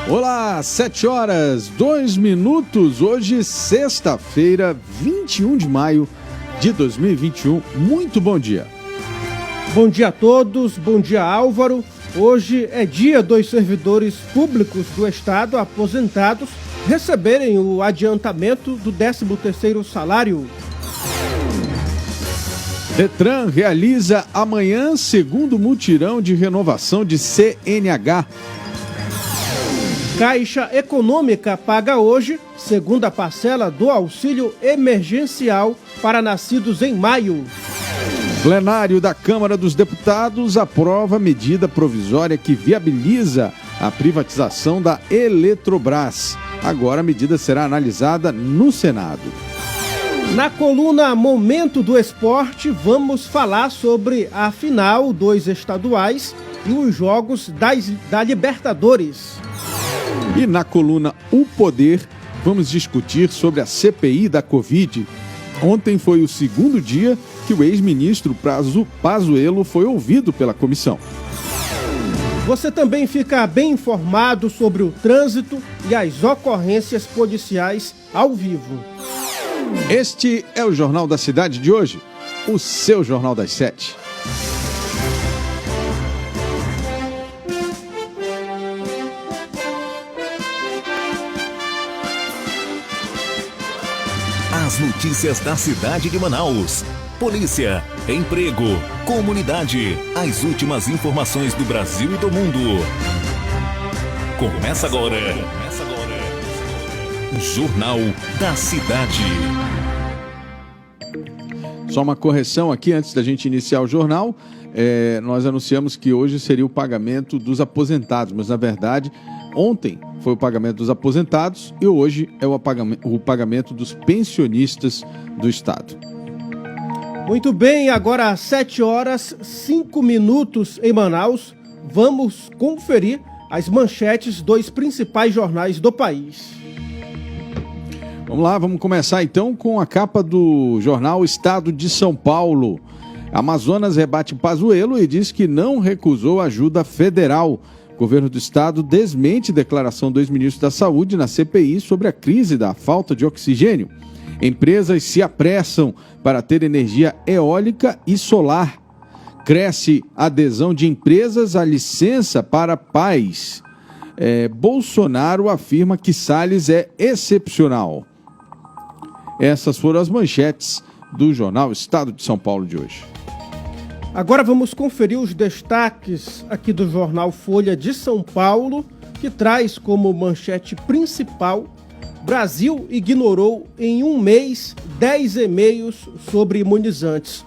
Olá, 7h02, hoje sexta-feira, 21 de maio de 2021. Muito bom dia. Bom dia a todos, bom dia Álvaro. Hoje é dia dos servidores públicos do Estado aposentados receberem o adiantamento do 13º salário. Detran realiza amanhã segundo mutirão de renovação de CNH. Caixa Econômica paga hoje segunda parcela do auxílio emergencial para nascidos em maio. Plenário da Câmara dos Deputados aprova medida provisória que viabiliza a privatização da Eletrobras. Agora a medida será analisada no Senado. Na coluna Momento do Esporte, vamos falar sobre a final dos estaduais e os jogos da Libertadores. E na coluna O Poder, vamos discutir sobre a CPI da Covid. Ontem foi o segundo dia que o ex-ministro Pazuello foi ouvido pela comissão. Você também fica bem informado sobre o trânsito e as ocorrências policiais ao vivo. Este é o Jornal da Cidade de hoje, o seu Jornal das 7. As notícias da cidade de Manaus. Polícia, emprego, comunidade. As últimas informações do Brasil e do mundo. Começa agora. Jornal da Cidade. Só uma correção aqui antes da gente iniciar o jornal. Nós anunciamos que hoje seria o pagamento dos aposentados, mas na verdade ontem foi o pagamento dos aposentados e hoje é o pagamento dos pensionistas do Estado. Muito bem, agora às 7h05 em Manaus, vamos conferir as manchetes dos principais jornais do país. Vamos lá, vamos começar então com a capa do jornal Estado de São Paulo. Amazonas rebate Pazuello e diz que não recusou ajuda federal. O governo do estado desmente declaração do ex-ministro da Saúde na CPI sobre a crise da falta de oxigênio. Empresas se apressam para ter energia eólica e solar. Cresce a adesão de empresas à licença para pais. Bolsonaro afirma que Salles é excepcional. Essas foram as manchetes do jornal Estado de São Paulo de hoje. Agora vamos conferir os destaques aqui do jornal Folha de São Paulo, que traz como manchete principal: Brasil ignorou em um mês 10 e-mails sobre imunizantes.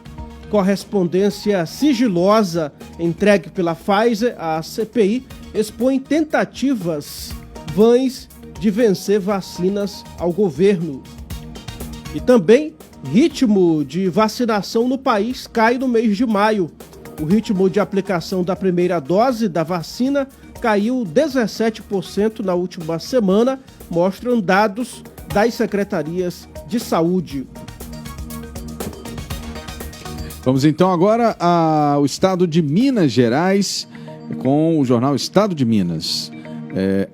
Correspondência sigilosa entregue pela Pfizer à CPI expõe tentativas vãs de vencer vacinas ao governo. E também, ritmo de vacinação no país cai no mês de maio. O ritmo de aplicação da primeira dose da vacina caiu 17% na última semana, mostram dados das secretarias de saúde. Vamos então agora ao estado de Minas Gerais, com o jornal Estado de Minas.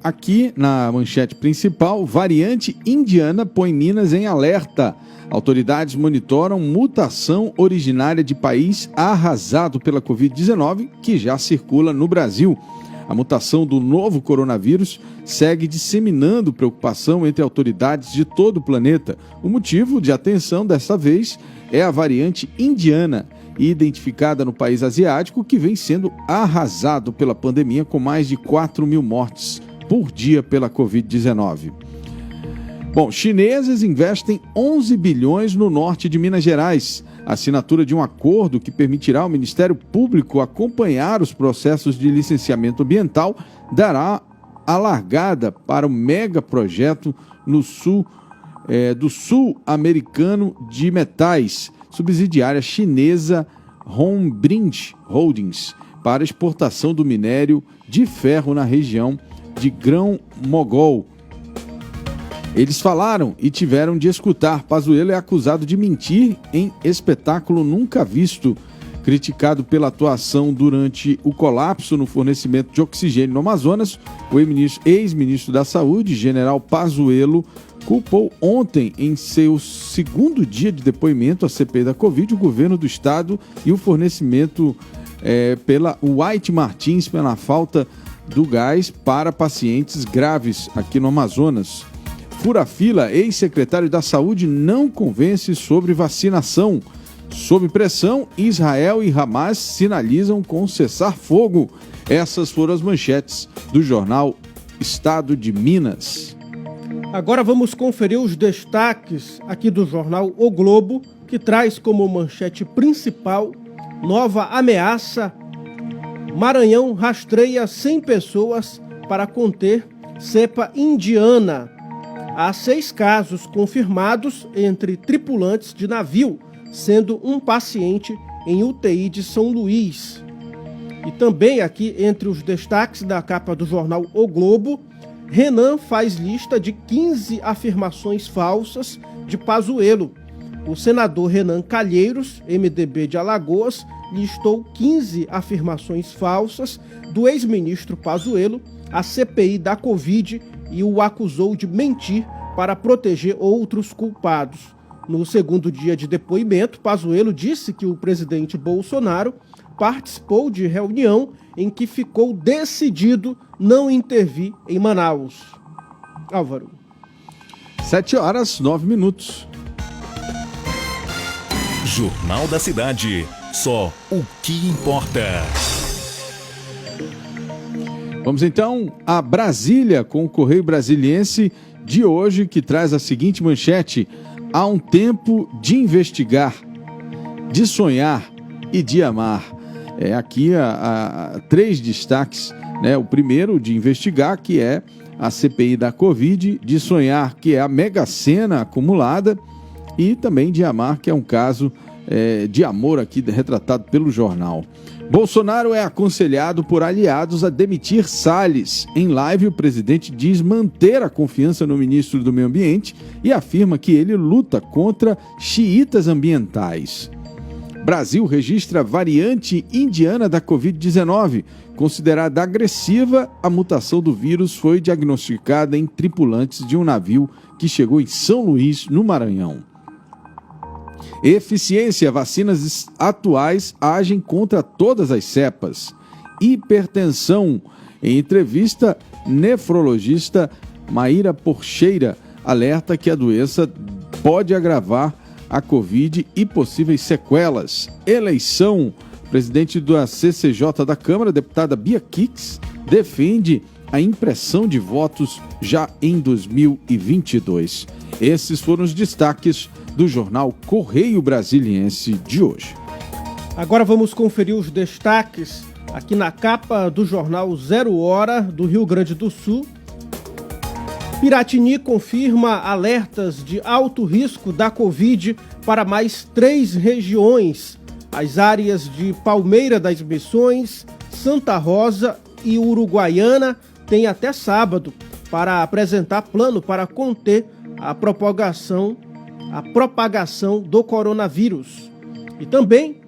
Aqui na manchete principal, variante indiana põe Minas em alerta. Autoridades monitoram mutação originária de país arrasado pela Covid-19 que já circula no Brasil. A mutação do novo coronavírus segue disseminando preocupação entre autoridades de todo o planeta. O motivo de atenção dessa vez é a variante indiana, identificada no país asiático, que vem sendo arrasado pela pandemia com mais de 4 mil mortes por dia pela Covid-19. Bom, chineses investem 11 bilhões no norte de Minas Gerais. A assinatura de um acordo que permitirá ao Ministério Público acompanhar os processos de licenciamento ambiental dará a largada para o megaprojeto no do Sul-Americano de Metais, subsidiária chinesa Hongbridge Holdings, para exportação do minério de ferro na região de Grão-Mogol. Eles falaram e tiveram de escutar. Pazuello é acusado de mentir em espetáculo nunca visto. Criticado pela atuação durante o colapso no fornecimento de oxigênio no Amazonas, o ex-ministro da Saúde, general Pazuello, culpou ontem, em seu segundo dia de depoimento à CPI da Covid, o governo do estado e o fornecimento pela White Martins pela falta do gás para pacientes graves aqui no Amazonas. Fura-fila, ex-secretário da Saúde, não convence sobre vacinação. Sob pressão, Israel e Hamas sinalizam com cessar-fogo. Essas foram as manchetes do jornal Estado de Minas. Agora vamos conferir os destaques aqui do jornal O Globo, que traz como manchete principal: nova ameaça. Maranhão rastreia 100 pessoas para conter cepa indiana. Há 6 casos confirmados entre tripulantes de navio, sendo um paciente em UTI de São Luís. E também aqui entre os destaques da capa do jornal O Globo, Renan faz lista de 15 afirmações falsas de Pazuello. O senador Renan Calheiros, MDB de Alagoas, listou 15 afirmações falsas do ex-ministro Pazuello à CPI da Covid e o acusou de mentir para proteger outros culpados. No segundo dia de depoimento, Pazuello disse que o presidente Bolsonaro participou de reunião em que ficou decidido não intervir em Manaus. Álvaro. 7h09. Jornal da Cidade. Só o que importa. Vamos então a Brasília com o Correio Brasiliense de hoje, que traz a seguinte manchete: há um tempo de investigar, de sonhar e de amar. Aqui há 3 destaques, né? O primeiro, de investigar, que é a CPI da Covid, de sonhar, que é a mega-sena acumulada, e também de amar, que é um caso de amor aqui retratado pelo jornal. Bolsonaro é aconselhado por aliados a demitir Salles. Em live, o presidente diz manter a confiança no ministro do Meio Ambiente e afirma que ele luta contra xiitas ambientais. Brasil registra variante indiana da Covid-19. Considerada agressiva, a mutação do vírus foi diagnosticada em tripulantes de um navio que chegou em São Luís, no Maranhão. Eficiência: vacinas atuais agem contra todas as cepas. Hipertensão: em entrevista, nefrologista Maíra Porcheira alerta que a doença pode agravar a Covid e possíveis sequelas. Eleição: presidente da CCJ da Câmara, deputada Bia Kicis, defende a impressão de votos já em 2022. Esses foram os destaques do jornal Correio Brasiliense de hoje. Agora vamos conferir os destaques aqui na capa do jornal 0 Hora do Rio Grande do Sul. Piratini confirma alertas de alto risco da Covid para mais 3 regiões. As áreas de Palmeira das Missões, Santa Rosa e Uruguaiana têm até sábado para apresentar plano para conter a propagação do coronavírus. E também,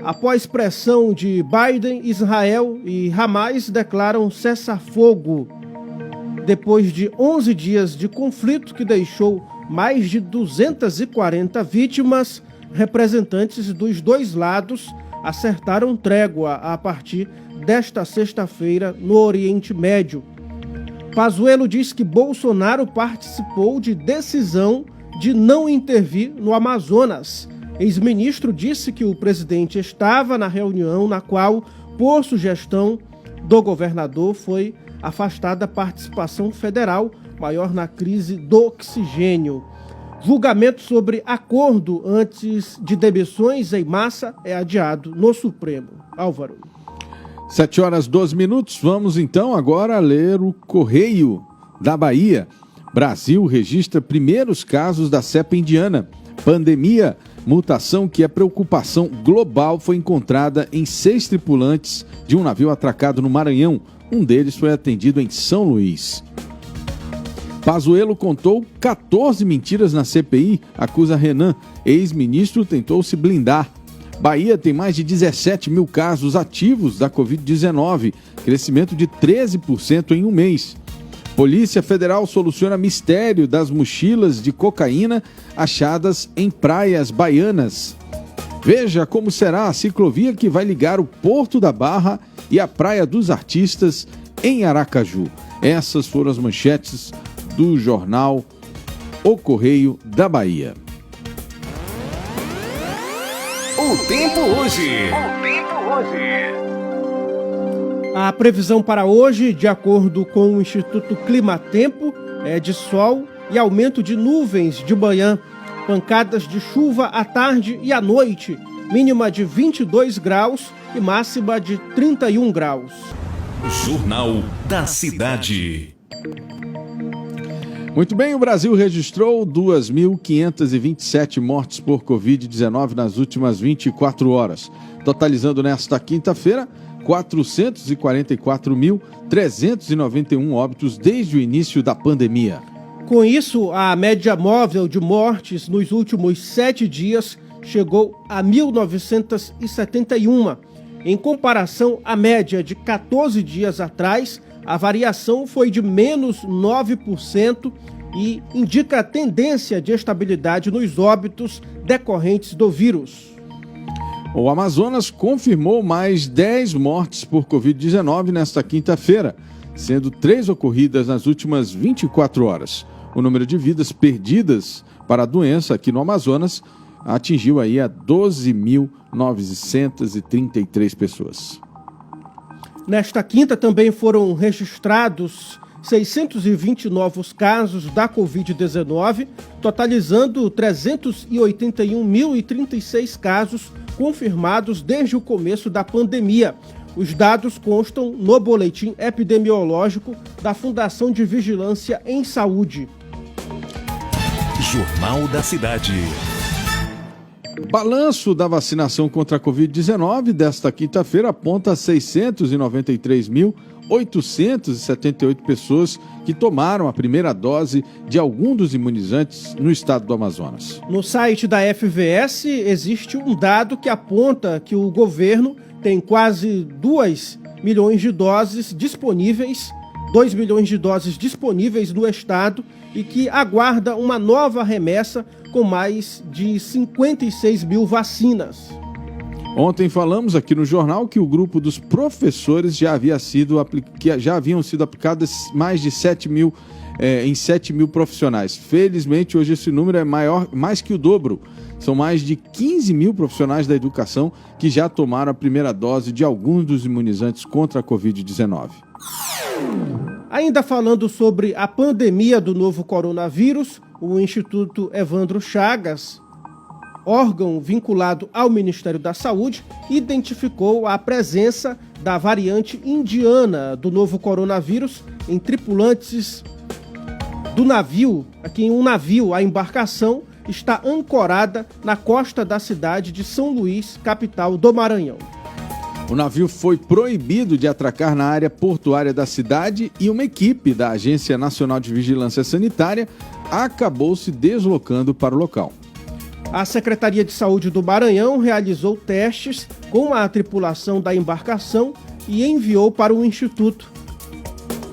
após pressão de Biden, Israel e Hamas declaram cessar-fogo. Depois de 11 dias de conflito que deixou mais de 240 vítimas, representantes dos 2 lados acertaram trégua a partir desta sexta-feira no Oriente Médio. Pazuello diz que Bolsonaro participou de decisão de não intervir no Amazonas. Ex-ministro disse que o presidente estava na reunião na qual, por sugestão do governador, foi afastada a participação federal maior na crise do oxigênio. Julgamento sobre acordo antes de demissões em massa é adiado no Supremo. Álvaro. 7h12. Vamos então agora ler o Correio da Bahia. Brasil registra primeiros casos da cepa indiana. Pandemia: mutação que é preocupação global foi encontrada em 6 tripulantes de um navio atracado no Maranhão. Um deles foi atendido em São Luís. Pazuello contou 14 mentiras na CPI, acusa Renan. Ex-ministro tentou se blindar. Bahia tem mais de 17 mil casos ativos da Covid-19, crescimento de 13% em um mês. Polícia Federal soluciona mistério das mochilas de cocaína achadas em praias baianas. Veja como será a ciclovia que vai ligar o Porto da Barra e a Praia dos Artistas em Aracaju. Essas foram as manchetes do jornal O Correio da Bahia. O tempo hoje. A previsão para hoje, de acordo com o Instituto Climatempo, é de sol e aumento de nuvens de manhã, pancadas de chuva à tarde e à noite, mínima de 22 graus e máxima de 31 graus. Jornal da Cidade. Muito bem, o Brasil registrou 2.527 mortes por Covid-19 nas últimas 24 horas, totalizando nesta quinta-feira 444.391 óbitos desde o início da pandemia. Com isso, a média móvel de mortes nos últimos 7 dias chegou a 1.971. Em comparação à média de 14 dias atrás, a variação foi de menos 9% e indica a tendência de estabilidade nos óbitos decorrentes do vírus. O Amazonas confirmou mais 10 mortes por Covid-19 nesta quinta-feira, sendo 3 ocorridas nas últimas 24 horas. O número de vidas perdidas para a doença aqui no Amazonas atingiu aí a 12.933 pessoas. Nesta quinta também foram registrados 620 novos casos da Covid-19, totalizando 381.036 casos confirmados desde o começo da pandemia. Os dados constam no boletim epidemiológico da Fundação de Vigilância em Saúde. Jornal da Cidade. Balanço da vacinação contra a Covid-19 desta quinta-feira aponta 693.878 pessoas que tomaram a primeira dose de algum dos imunizantes no estado do Amazonas. No site da FVS existe um dado que aponta que o governo tem quase 2 milhões de doses disponíveis, 2 milhões de doses disponíveis no estado e que aguarda uma nova remessa com mais de 56 mil vacinas. Ontem falamos aqui no jornal que o grupo dos professores já haviam sido aplicadas mais de 7 mil profissionais. Felizmente, hoje esse número é mais que o dobro. São mais de 15 mil profissionais da educação que já tomaram a primeira dose de alguns dos imunizantes contra a Covid-19. Ainda falando sobre a pandemia do novo coronavírus, o Instituto Evandro Chagas, órgão vinculado ao Ministério da Saúde, identificou a presença da variante indiana do novo coronavírus em tripulantes do navio. Aqui em um navio, a embarcação está ancorada na costa da cidade de São Luís, capital do Maranhão. O navio foi proibido de atracar na área portuária da cidade e uma equipe da Agência Nacional de Vigilância Sanitária acabou se deslocando para o local. A Secretaria de Saúde do Maranhão realizou testes com a tripulação da embarcação e enviou para o Instituto.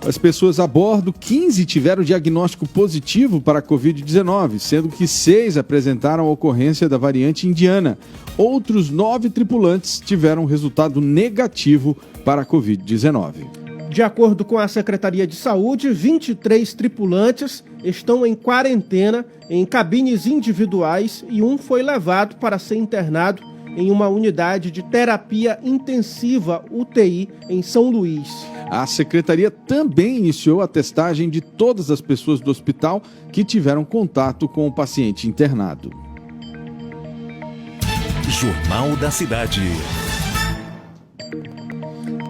As pessoas a bordo, 15 tiveram diagnóstico positivo para a Covid-19, sendo que 6 apresentaram a ocorrência da variante indiana. Outros 9 tripulantes tiveram resultado negativo para a Covid-19. De acordo com a Secretaria de Saúde, 23 tripulantes estão em quarentena em cabines individuais e um foi levado para ser internado em uma unidade de terapia intensiva UTI em São Luís. A Secretaria também iniciou a testagem de todas as pessoas do hospital que tiveram contato com o paciente internado. Jornal da Cidade.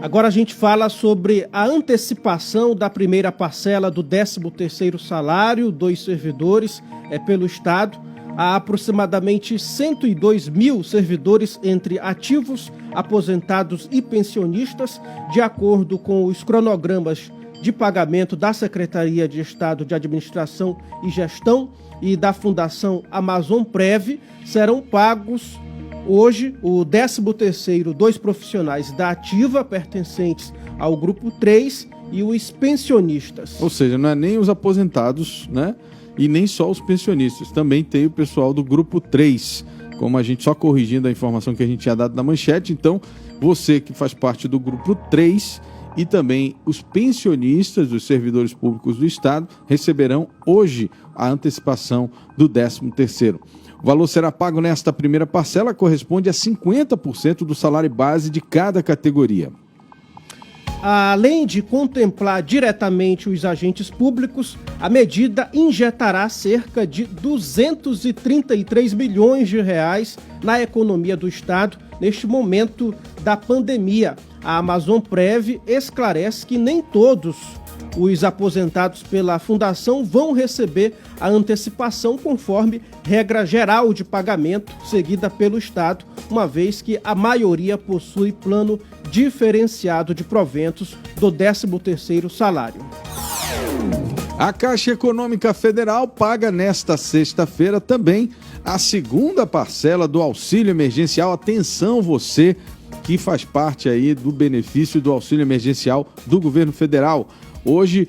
Agora a gente fala sobre a antecipação da primeira parcela do 13º salário dos servidores pelo Estado. Há aproximadamente 102 mil servidores entre ativos, aposentados e pensionistas, de acordo com os cronogramas de pagamento da Secretaria de Estado de Administração e Gestão e da Fundação Amazon Prev, serão pagos Hoje, o 13º, 2 profissionais da ativa pertencentes ao grupo 3 e os pensionistas. Ou seja, não é nem os aposentados, né? E nem só os pensionistas. Também tem o pessoal do grupo 3, como a gente só corrigindo a informação que a gente tinha dado na manchete. Então, você que faz parte do grupo 3 e também os pensionistas dos servidores públicos do Estado receberão hoje a antecipação do 13º. O valor será pago nesta primeira parcela, corresponde a 50% do salário base de cada categoria. Além de contemplar diretamente os agentes públicos, a medida injetará cerca de 233 milhões de reais na economia do Estado neste momento da pandemia. A Amazonprev esclarece que nem todos os aposentados pela Fundação vão receber a antecipação conforme regra geral de pagamento seguida pelo Estado, uma vez que a maioria possui plano diferenciado de proventos do 13º salário. A Caixa Econômica Federal paga nesta sexta-feira também a segunda parcela do auxílio emergencial. Atenção, você que faz parte aí do benefício do auxílio emergencial do governo federal. Hoje,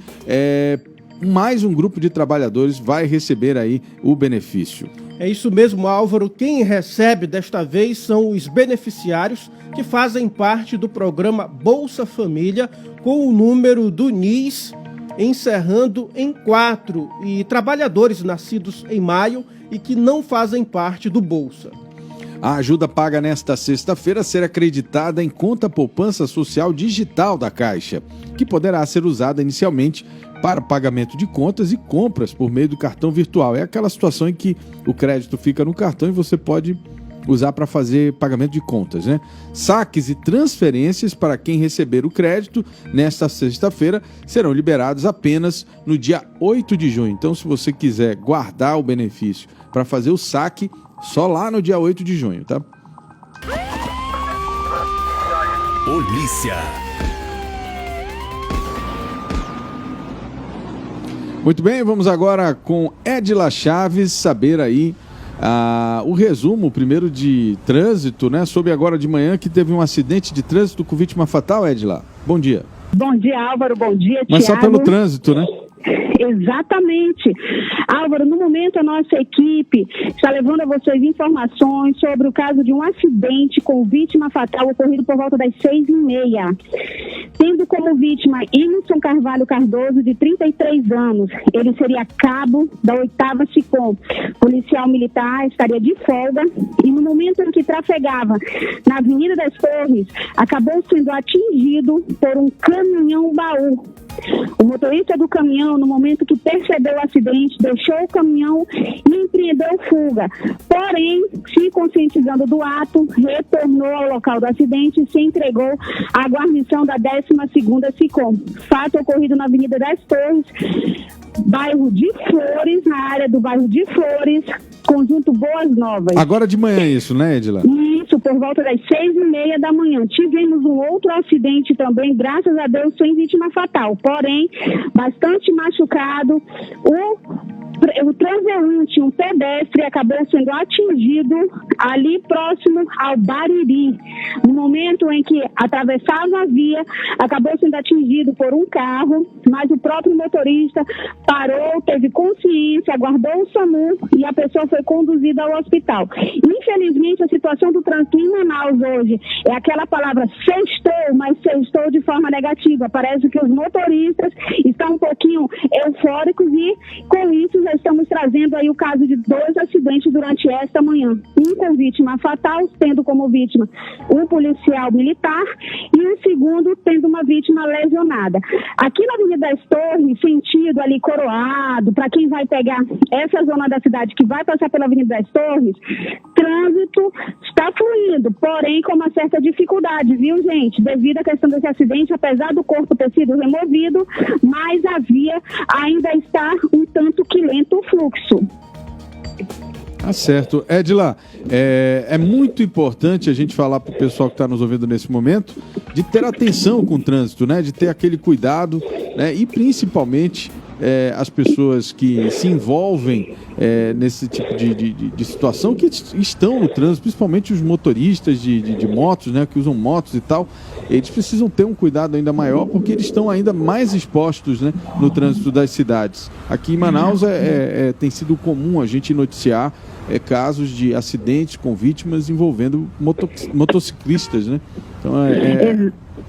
mais um grupo de trabalhadores vai receber aí o benefício. É isso mesmo, Álvaro. Quem recebe desta vez são os beneficiários que fazem parte do programa Bolsa Família, com o número do NIS encerrando em 4, e trabalhadores nascidos em maio e que não fazem parte do Bolsa. A ajuda paga nesta sexta-feira será acreditada em conta poupança social digital da Caixa, que poderá ser usada inicialmente para pagamento de contas e compras por meio do cartão virtual. É aquela situação em que o crédito fica no cartão e você pode usar para fazer pagamento de contas, né? Saques e transferências para quem receber o crédito nesta sexta-feira serão liberados apenas no dia 8 de junho. Então, se você quiser guardar o benefício para fazer o saque, só lá no dia 8 de junho, tá? Polícia. Muito bem, vamos agora com Edila Chaves saber aí o resumo primeiro de trânsito, né? Soube agora de manhã que teve um acidente de trânsito com vítima fatal, Edila. Bom dia. Bom dia, Álvaro. Bom dia, Thiago. Mas só pelo trânsito, né? Exatamente. Álvaro, no momento a nossa equipe está levando a vocês informações sobre o caso de um acidente com vítima fatal ocorrido por volta das 6h30. Tendo como vítima Emerson Carvalho Cardoso, de 33 anos. Ele seria cabo da 8ª SICOM. Policial militar, estaria de folga e no momento em que trafegava na Avenida das Torres, acabou sendo atingido por um caminhão-baú. O motorista do caminhão, no momento que percebeu o acidente, deixou o caminhão e empreendeu fuga. Porém, se conscientizando do ato, retornou ao local do acidente e se entregou à guarnição da 12ª SICOM. Fato ocorrido na Avenida das Torres, bairro de Flores, na área do bairro de Flores, conjunto Boas Novas. Agora de manhã isso, né, Edila? Isso, por volta das 6h30 da manhã. Tivemos um outro acidente também, graças a Deus, sem vítima fatal. Porém, bastante machucado. O transeunte, um pedestre, acabou sendo atingido ali próximo ao Bariri. No momento em que atravessava a via, acabou sendo atingido por um carro, mas o próprio motorista parou, teve consciência, aguardou o SAMU e a pessoa foi conduzida ao hospital. Infelizmente, a situação do trânsito em Manaus hoje é aquela palavra sextou, mas sextou de forma negativa. Parece que os motoristas estão um pouquinho eufóricos e, com isso, já estamos trazendo aí o caso de 2 acidentes durante esta manhã. Um com vítima fatal, tendo como vítima um policial militar, e o segundo tendo uma vítima lesionada. Aqui na Avenida das Torres, sentido ali Coroado, para quem vai pegar essa zona da cidade que vai passar pela Avenida das Torres, trânsito está fluindo, porém com uma certa dificuldade, viu, gente? Devido à questão desse acidente, apesar do corpo ter sido removido, mas a via ainda está um tanto que lento o fluxo. Tá certo. Edila, é muito importante a gente falar para o pessoal que está nos ouvindo nesse momento de ter atenção com o trânsito, né? De ter aquele cuidado, né? E principalmente as pessoas que se envolvem nesse tipo de situação, que estão no trânsito, principalmente os motoristas de motos, né, que usam motos e tal, eles precisam ter um cuidado ainda maior, porque eles estão ainda mais expostos, né, no trânsito das cidades. Aqui em Manaus tem sido comum a gente noticiar casos de acidentes com vítimas envolvendo motociclistas, né? Então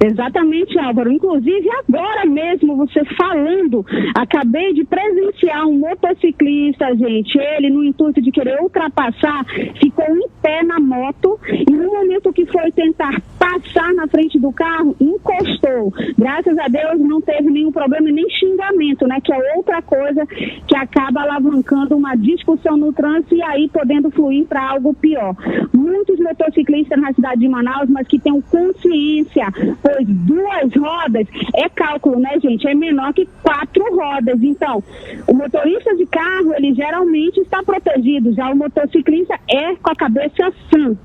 Exatamente, Álvaro. Inclusive, agora mesmo, você falando, acabei de presenciar um motociclista, gente. Ele, no intuito de querer ultrapassar, ficou em pé na moto e no momento que foi tentar passar na frente do carro, encostou. Graças a Deus, não teve nenhum problema e nem xingamento, né? Que é outra coisa que acaba alavancando uma discussão no trânsito e aí podendo fluir para algo pior. Muitos motociclistas na cidade de Manaus, mas que tenham consciência, pois 2 rodas é cálculo, né, gente? É menor que 4 rodas. Então, o motorista de carro, ele geralmente está protegido. Já o motociclista é com a cabeça sã.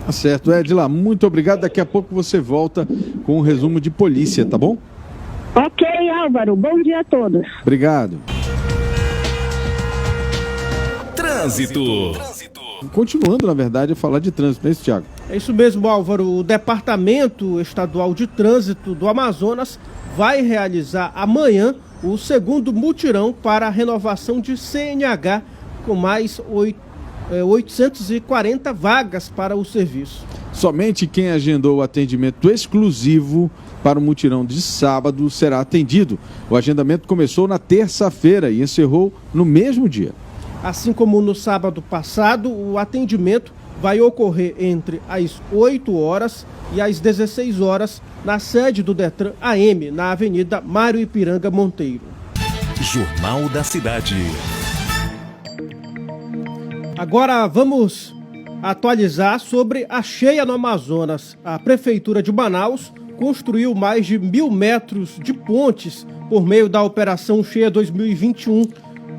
Tá certo, Edila. Muito obrigado. Daqui a pouco você volta com um resumo de polícia, tá bom? Ok, Álvaro. Bom dia a todos. Obrigado. Trânsito. Continuando, na verdade, a falar de trânsito, não é isso, Thiago? É isso mesmo, Álvaro. O Departamento Estadual de Trânsito do Amazonas vai realizar amanhã o 2º mutirão para a renovação de CNH, com mais 840 vagas para o serviço. Somente quem agendou o atendimento exclusivo para o mutirão de sábado será atendido. O agendamento começou na terça-feira e encerrou no mesmo dia. Assim como no sábado passado, o atendimento vai ocorrer entre as 8 horas e as 16 horas na sede do Detran AM, na Avenida Mário Ipiranga Monteiro. Jornal da Cidade. Agora vamos atualizar sobre a cheia no Amazonas. A Prefeitura de Manaus construiu mais de 1.000 metros de pontes por meio da Operação Cheia 2021,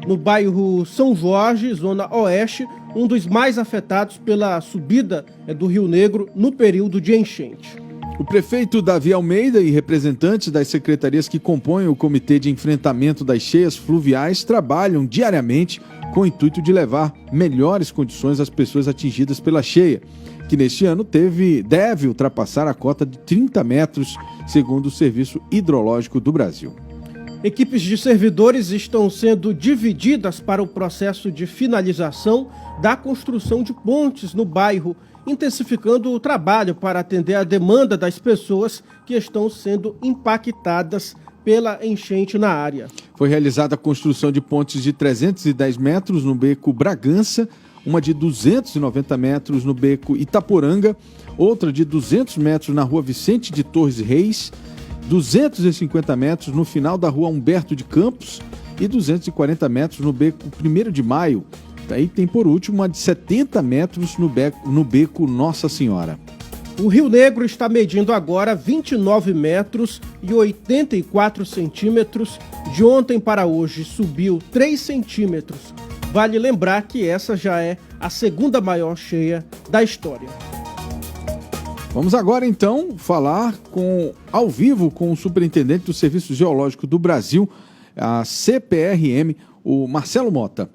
no bairro São Jorge, zona oeste, um dos mais afetados pela subida do Rio Negro no período de enchente. O prefeito Davi Almeida e representantes das secretarias que compõem o Comitê de Enfrentamento das Cheias Fluviais trabalham diariamente com o intuito de levar melhores condições às pessoas atingidas pela cheia, que neste ano deve ultrapassar a cota de 30 metros, segundo o Serviço Hidrológico do Brasil. Equipes de servidores estão sendo divididas para o processo de finalização da construção de pontes no bairro, intensificando o trabalho para atender a demanda das pessoas que estão sendo impactadas pela enchente na área. Foi realizada a construção de pontes de 310 metros no beco Bragança, uma de 290 metros no beco Itaporanga, outra de 200 metros na rua Vicente de Torres Reis, 250 metros no final da rua Humberto de Campos e 240 metros no beco 1º de Maio. Aí tem, por último, uma de 70 metros no beco Nossa Senhora. O Rio Negro está medindo agora 29 metros e 84 centímetros. De ontem para hoje subiu 3 centímetros. Vale lembrar que essa já é a 2ª maior cheia da história. Vamos agora, então, falar ao vivo com o superintendente do Serviço Geológico do Brasil, a CPRM, o Marcelo Mota.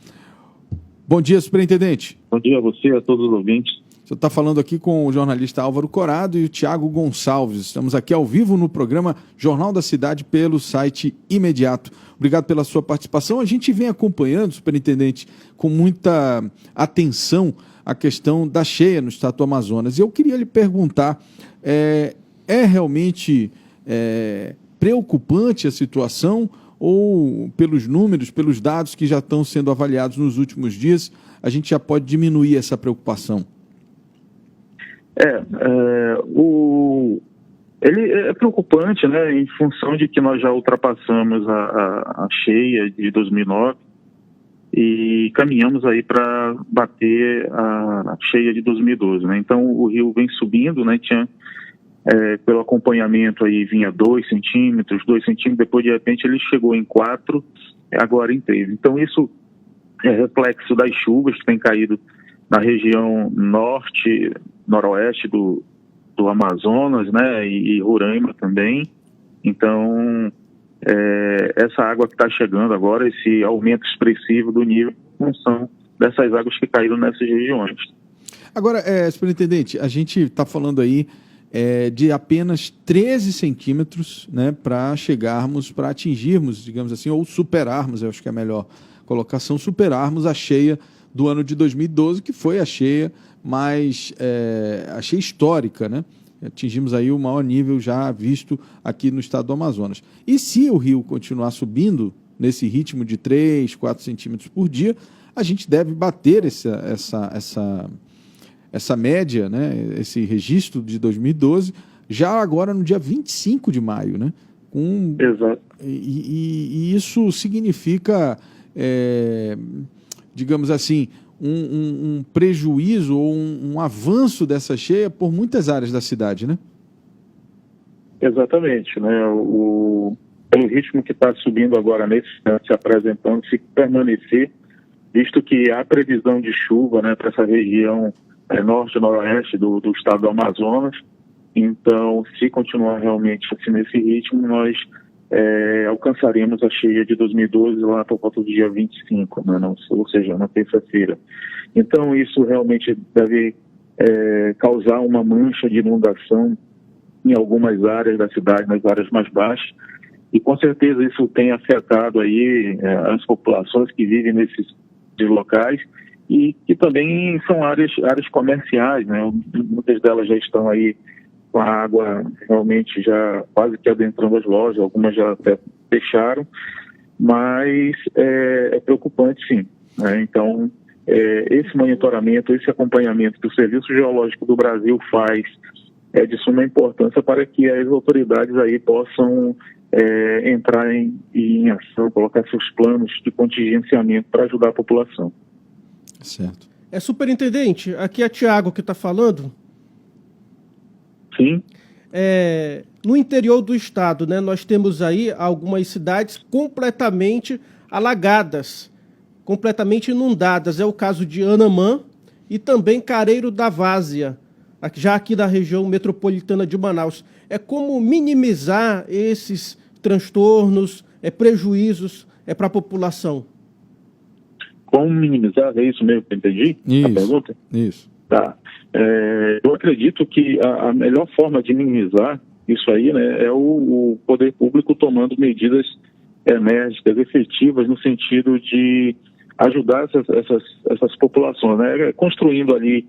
Bom dia, superintendente. Bom dia a você e a todos os ouvintes. Você está falando aqui com o jornalista Álvaro Corado e o Tiago Gonçalves. Estamos aqui ao vivo no programa Jornal da Cidade pelo site Imediato. Obrigado pela sua participação. A gente vem acompanhando, superintendente, com muita atenção a questão da cheia no estado do Amazonas. E eu queria lhe perguntar, é realmente preocupante a situação ou pelos números, pelos dados que já estão sendo avaliados nos últimos dias, a gente já pode diminuir essa preocupação? Ele é preocupante, né, em função de que nós já ultrapassamos a cheia de 2009 e caminhamos aí para bater a cheia de 2012, né? Então o rio vem subindo, né? Pelo acompanhamento aí vinha 2 centímetros, depois de repente ele chegou em 4, agora em 3. Então isso é reflexo das chuvas que têm caído na região norte, noroeste do Amazonas, né, e Roraima também. Então essa água que está chegando agora, esse aumento expressivo do nível em função dessas águas que caíram nessas regiões. Agora, superintendente, a gente está falando aí de apenas 13 centímetros, né, para atingirmos, digamos assim, ou superarmos, eu acho que é a melhor colocação, superarmos a cheia do ano de 2012, que foi a cheia a cheia histórica, né? Atingimos aí o maior nível já visto aqui no estado do Amazonas. E se o rio continuar subindo nesse ritmo de 3, 4 centímetros por dia, a gente deve bater essa média, né, esse registro de 2012, já agora no dia 25 de maio. Né? Exato. E isso significa, digamos assim, um prejuízo ou um avanço dessa cheia por muitas áreas da cidade, né? Exatamente, né? Pelo ritmo que está subindo agora nesse instante, se apresentando, se permanecer, visto que há previsão de chuva, né, para essa região norte e noroeste do estado do Amazonas. Então, se continuar realmente assim nesse ritmo, nós alcançaremos a cheia de 2012 lá por volta do dia 25, né, ou seja, na terça-feira. Então, isso realmente deve causar uma mancha de inundação em algumas áreas da cidade, nas áreas mais baixas, e com certeza isso tem afetado aí as populações que vivem nesses locais e que também são áreas comerciais, né? Muitas delas já estão aí com a água realmente já quase que adentrando as lojas, algumas já até fecharam, mas é preocupante sim, né? Então, esse monitoramento, esse acompanhamento que o Serviço Geológico do Brasil faz é de suma importância para que as autoridades aí possam entrar em ação, colocar seus planos de contingenciamento para ajudar a população. Certo. Superintendente, aqui é Tiago que está falando. Sim. No interior do estado, né, nós temos aí algumas cidades completamente alagadas, completamente inundadas. É o caso de Anamã e também Careiro da Várzea, já aqui da região metropolitana de Manaus. Como minimizar esses transtornos, prejuízos para a população? Como minimizar? É isso mesmo que eu entendi? Isso, a pergunta? Isso. Tá. Eu acredito que a melhor forma de minimizar isso aí, né, é o poder público tomando medidas enérgicas, efetivas, no sentido de ajudar essas populações, né, construindo ali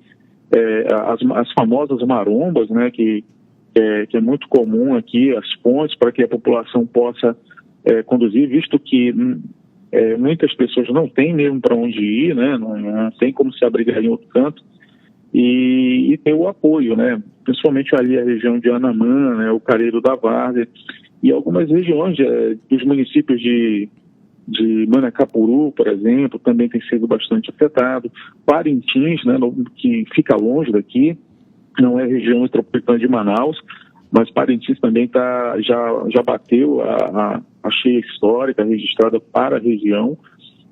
as famosas marombas, né, que é muito comum aqui, as pontes, para que a população possa conduzir, visto que muitas pessoas não têm mesmo para onde ir, né, não tem como se abrigar em outro canto, e ter o apoio, né, principalmente ali a região de Anamã, né, o Careiro da Várzea, e algumas regiões dos municípios de Manacapuru, por exemplo, também tem sido bastante afetado. Parintins, né, que fica longe daqui, não é região metropolitana de Manaus, mas Parintins também já bateu a cheia histórica registrada para a região.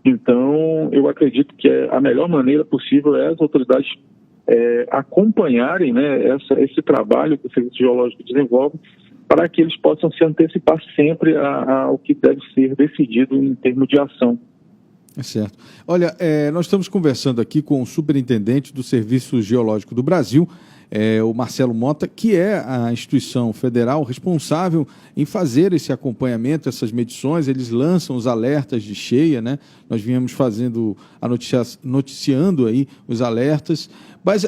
Então, eu acredito que a melhor maneira possível é as autoridades acompanharem, né, esse trabalho que o Serviço Geológico desenvolve, para que eles possam se antecipar sempre ao que deve ser decidido em termos de ação. É certo. Olha, nós estamos conversando aqui com o superintendente do Serviço Geológico do Brasil, o Marcelo Mota, que é a instituição federal responsável em fazer esse acompanhamento, essas medições. Eles lançam os alertas de cheia, né? Nós viemos fazendo noticiando aí os alertas. Mas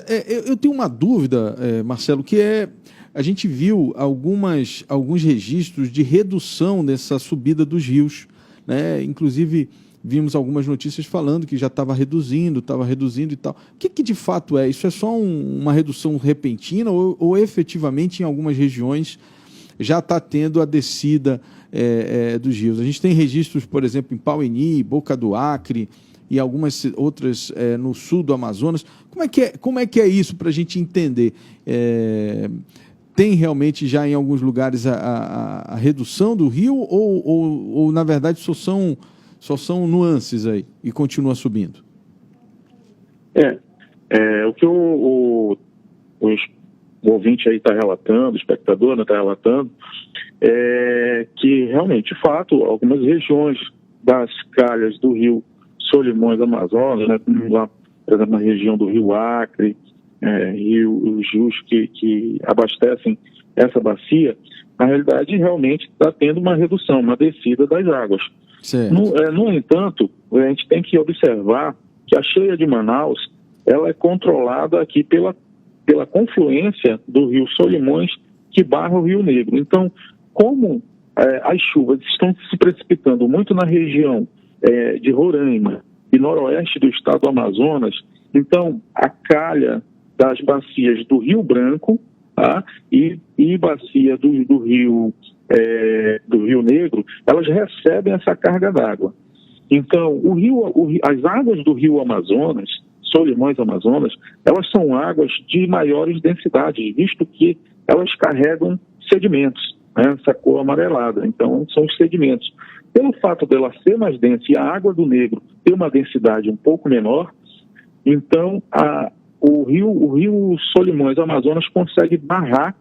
eu tenho uma dúvida, Marcelo, que a gente viu alguns registros de redução dessa subida dos rios, né? Inclusive, vimos algumas notícias falando que já estava reduzindo e tal. O que de fato é? Isso é só uma redução repentina ou efetivamente em algumas regiões já está tendo a descida dos rios? A gente tem registros, por exemplo, em Pauini, Boca do Acre e algumas outras no sul do Amazonas. Como é que é isso para a gente entender? Tem realmente já em alguns lugares a redução do rio ou na verdade, só são nuances aí e continua subindo? O que o ouvinte aí está relatando, o espectador está relatando, que realmente, de fato, algumas regiões das calhas do rio Solimões Amazonas, né, como lá, por exemplo, na região do rio Acre, os rios que abastecem essa bacia, na realidade, realmente está tendo uma redução, uma descida das águas. No entanto, a gente tem que observar que a cheia de Manaus, ela é controlada aqui pela confluência do rio Solimões, que barra o Rio Negro. Então, como as chuvas estão se precipitando muito na região de Roraima e noroeste do estado do Amazonas, então a calha das bacias do Rio Branco, tá, e bacia do Rio Negro, elas recebem essa carga d'água. Então, as águas do Rio Amazonas, Solimões Amazonas, elas são águas de maiores densidades, visto que elas carregam sedimentos, né, essa cor amarelada. Então, são os sedimentos. Pelo fato dela ser mais densa e a água do Negro ter uma densidade um pouco menor, então o rio Solimões Amazonas consegue barrar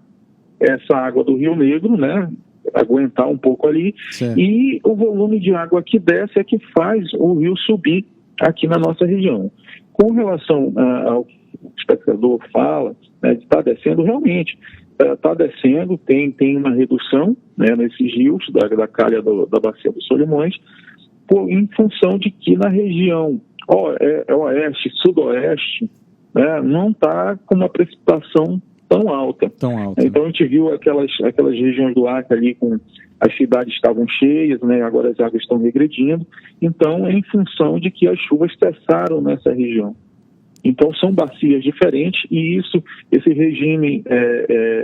essa água do Rio Negro, né, aguentar um pouco ali, certo. E o volume de água que desce é que faz o rio subir aqui na nossa região. Com relação ao que o espectador fala, né, de estar descendo, realmente está descendo, tem uma redução, né, nesses rios da calha da bacia dos Solimões, em função de que na região oeste, sudoeste, né, não está com uma precipitação tão alta. Então a gente viu aquelas regiões do Acre ali, com as cidades estavam cheias, né, agora as águas estão regredindo. Então é em função de que as chuvas cessaram nessa região. Então são bacias diferentes e esse regime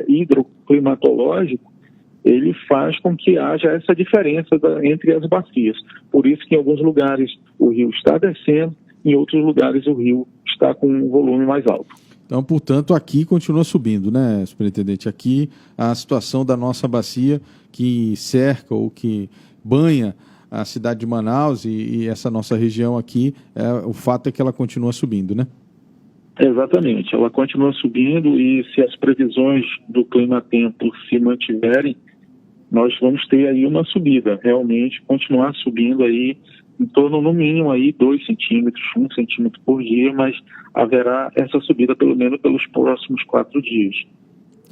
hidroclimatológico, ele faz com que haja essa diferença entre as bacias. Por isso que em alguns lugares o rio está descendo, em outros lugares o rio está com um volume mais alto. Então, portanto, aqui continua subindo, né, superintendente? Aqui a situação da nossa bacia que cerca ou que banha a cidade de Manaus e essa nossa região aqui, o fato é que ela continua subindo, né? Exatamente, ela continua subindo e se as previsões do clima-tempo se mantiverem, nós vamos ter aí uma subida, realmente continuar subindo aí em torno, no mínimo, aí 2 centímetros, 1 centímetro por dia, mas haverá essa subida pelo menos pelos próximos 4 dias.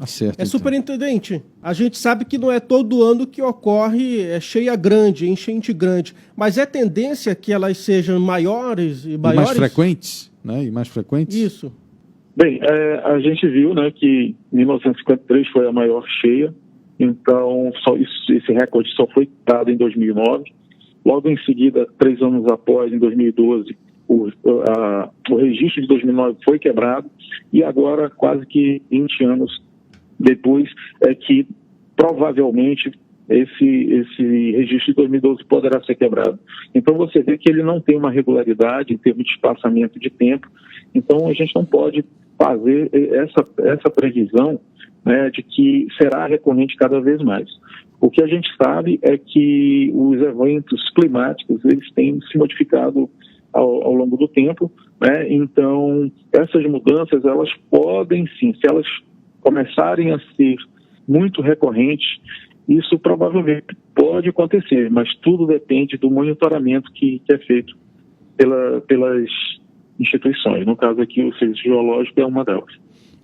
Certo, então. Superintendente, a gente sabe que não é todo ano que ocorre cheia grande, enchente grande, mas é tendência que elas sejam maiores e maiores? Mais frequentes, né? E mais frequentes? Isso. Bem, a gente viu, né, que 1953 foi a maior cheia, então esse recorde só foi dado em 2009. Logo em seguida, 3 anos após, em 2012, o registro de 2009 foi quebrado e agora, quase que 20 anos depois, é que provavelmente esse registro de 2012 poderá ser quebrado. Então você vê que ele não tem uma regularidade em termos de espaçamento de tempo, então a gente não pode fazer essa previsão, né, de que será recorrente cada vez mais. O que a gente sabe é que os eventos climáticos eles têm se modificado ao longo do tempo, né? Então essas mudanças elas podem sim, se elas começarem a ser muito recorrentes, isso provavelmente pode acontecer, mas tudo depende do monitoramento que é feito pelas instituições. No caso aqui, o Serviço Geológico é uma delas.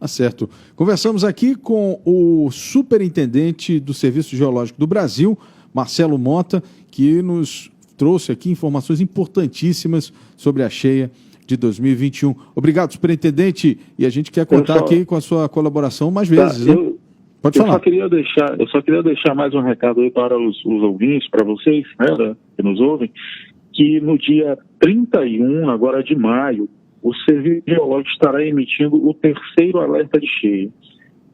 Certo. Conversamos aqui com o superintendente do Serviço Geológico do Brasil, Marcelo Mota, que nos trouxe aqui informações importantíssimas sobre a cheia de 2021. Obrigado, superintendente, e a gente quer contar aqui com a sua colaboração mais vezes. Né? Pode falar. Eu só queria deixar mais um recado aí para os ouvintes, para vocês, né, que nos ouvem, que no dia 31 agora de maio, o Serviço Geológico estará emitindo o 3º alerta de cheia.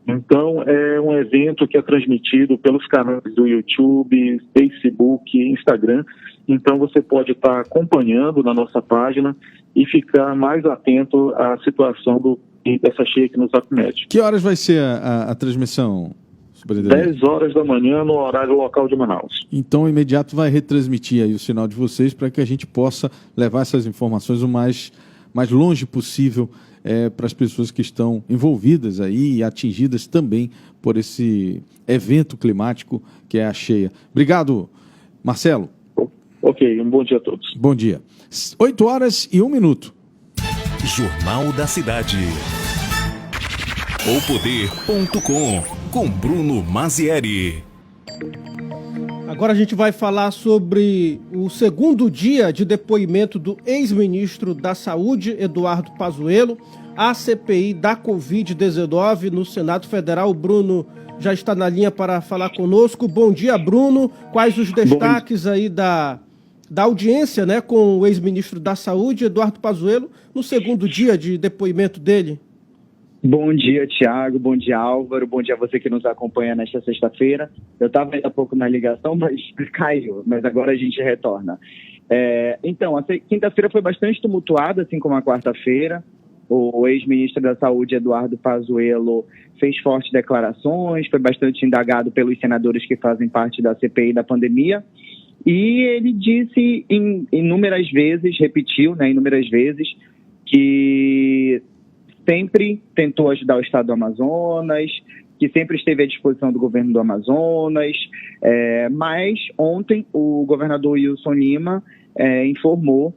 Então, é um evento que é transmitido pelos canais do YouTube, Facebook, Instagram. Então, você pode estar acompanhando na nossa página e ficar mais atento à situação dessa cheia que nos acomete. Que horas vai ser a transmissão? 10 horas da manhã no horário local de Manaus. Então, imediato vai retransmitir aí o sinal de vocês para que a gente possa levar essas informações o mais longe possível para as pessoas que estão envolvidas aí e atingidas também por esse evento climático que é a cheia. Obrigado, Marcelo. Ok, um bom dia a todos. Bom dia. 8h01. Jornal da Cidade. Opoder.com, com Bruno Mazieri. Agora a gente vai falar sobre o segundo dia de depoimento do ex-ministro da Saúde, Eduardo Pazuello, à CPI da Covid-19 no Senado Federal. O Bruno já está na linha para falar conosco. Bom dia, Bruno. Quais os destaques aí da audiência, né, com o ex-ministro da Saúde, Eduardo Pazuello, no segundo dia de depoimento dele? Bom dia, Tiago. Bom dia, Álvaro. Bom dia a você que nos acompanha nesta sexta-feira. Eu estava ainda há pouco na ligação, mas caiu. Mas agora a gente retorna. Então, a quinta-feira foi bastante tumultuada, assim como a quarta-feira. O ex-ministro da Saúde, Eduardo Pazuello, fez fortes declarações, foi bastante indagado pelos senadores que fazem parte da CPI da pandemia. E ele disse inúmeras vezes, repetiu, né, inúmeras vezes, que sempre tentou ajudar o estado do Amazonas, que sempre esteve à disposição do governo do Amazonas, mas ontem o governador Wilson Lima informou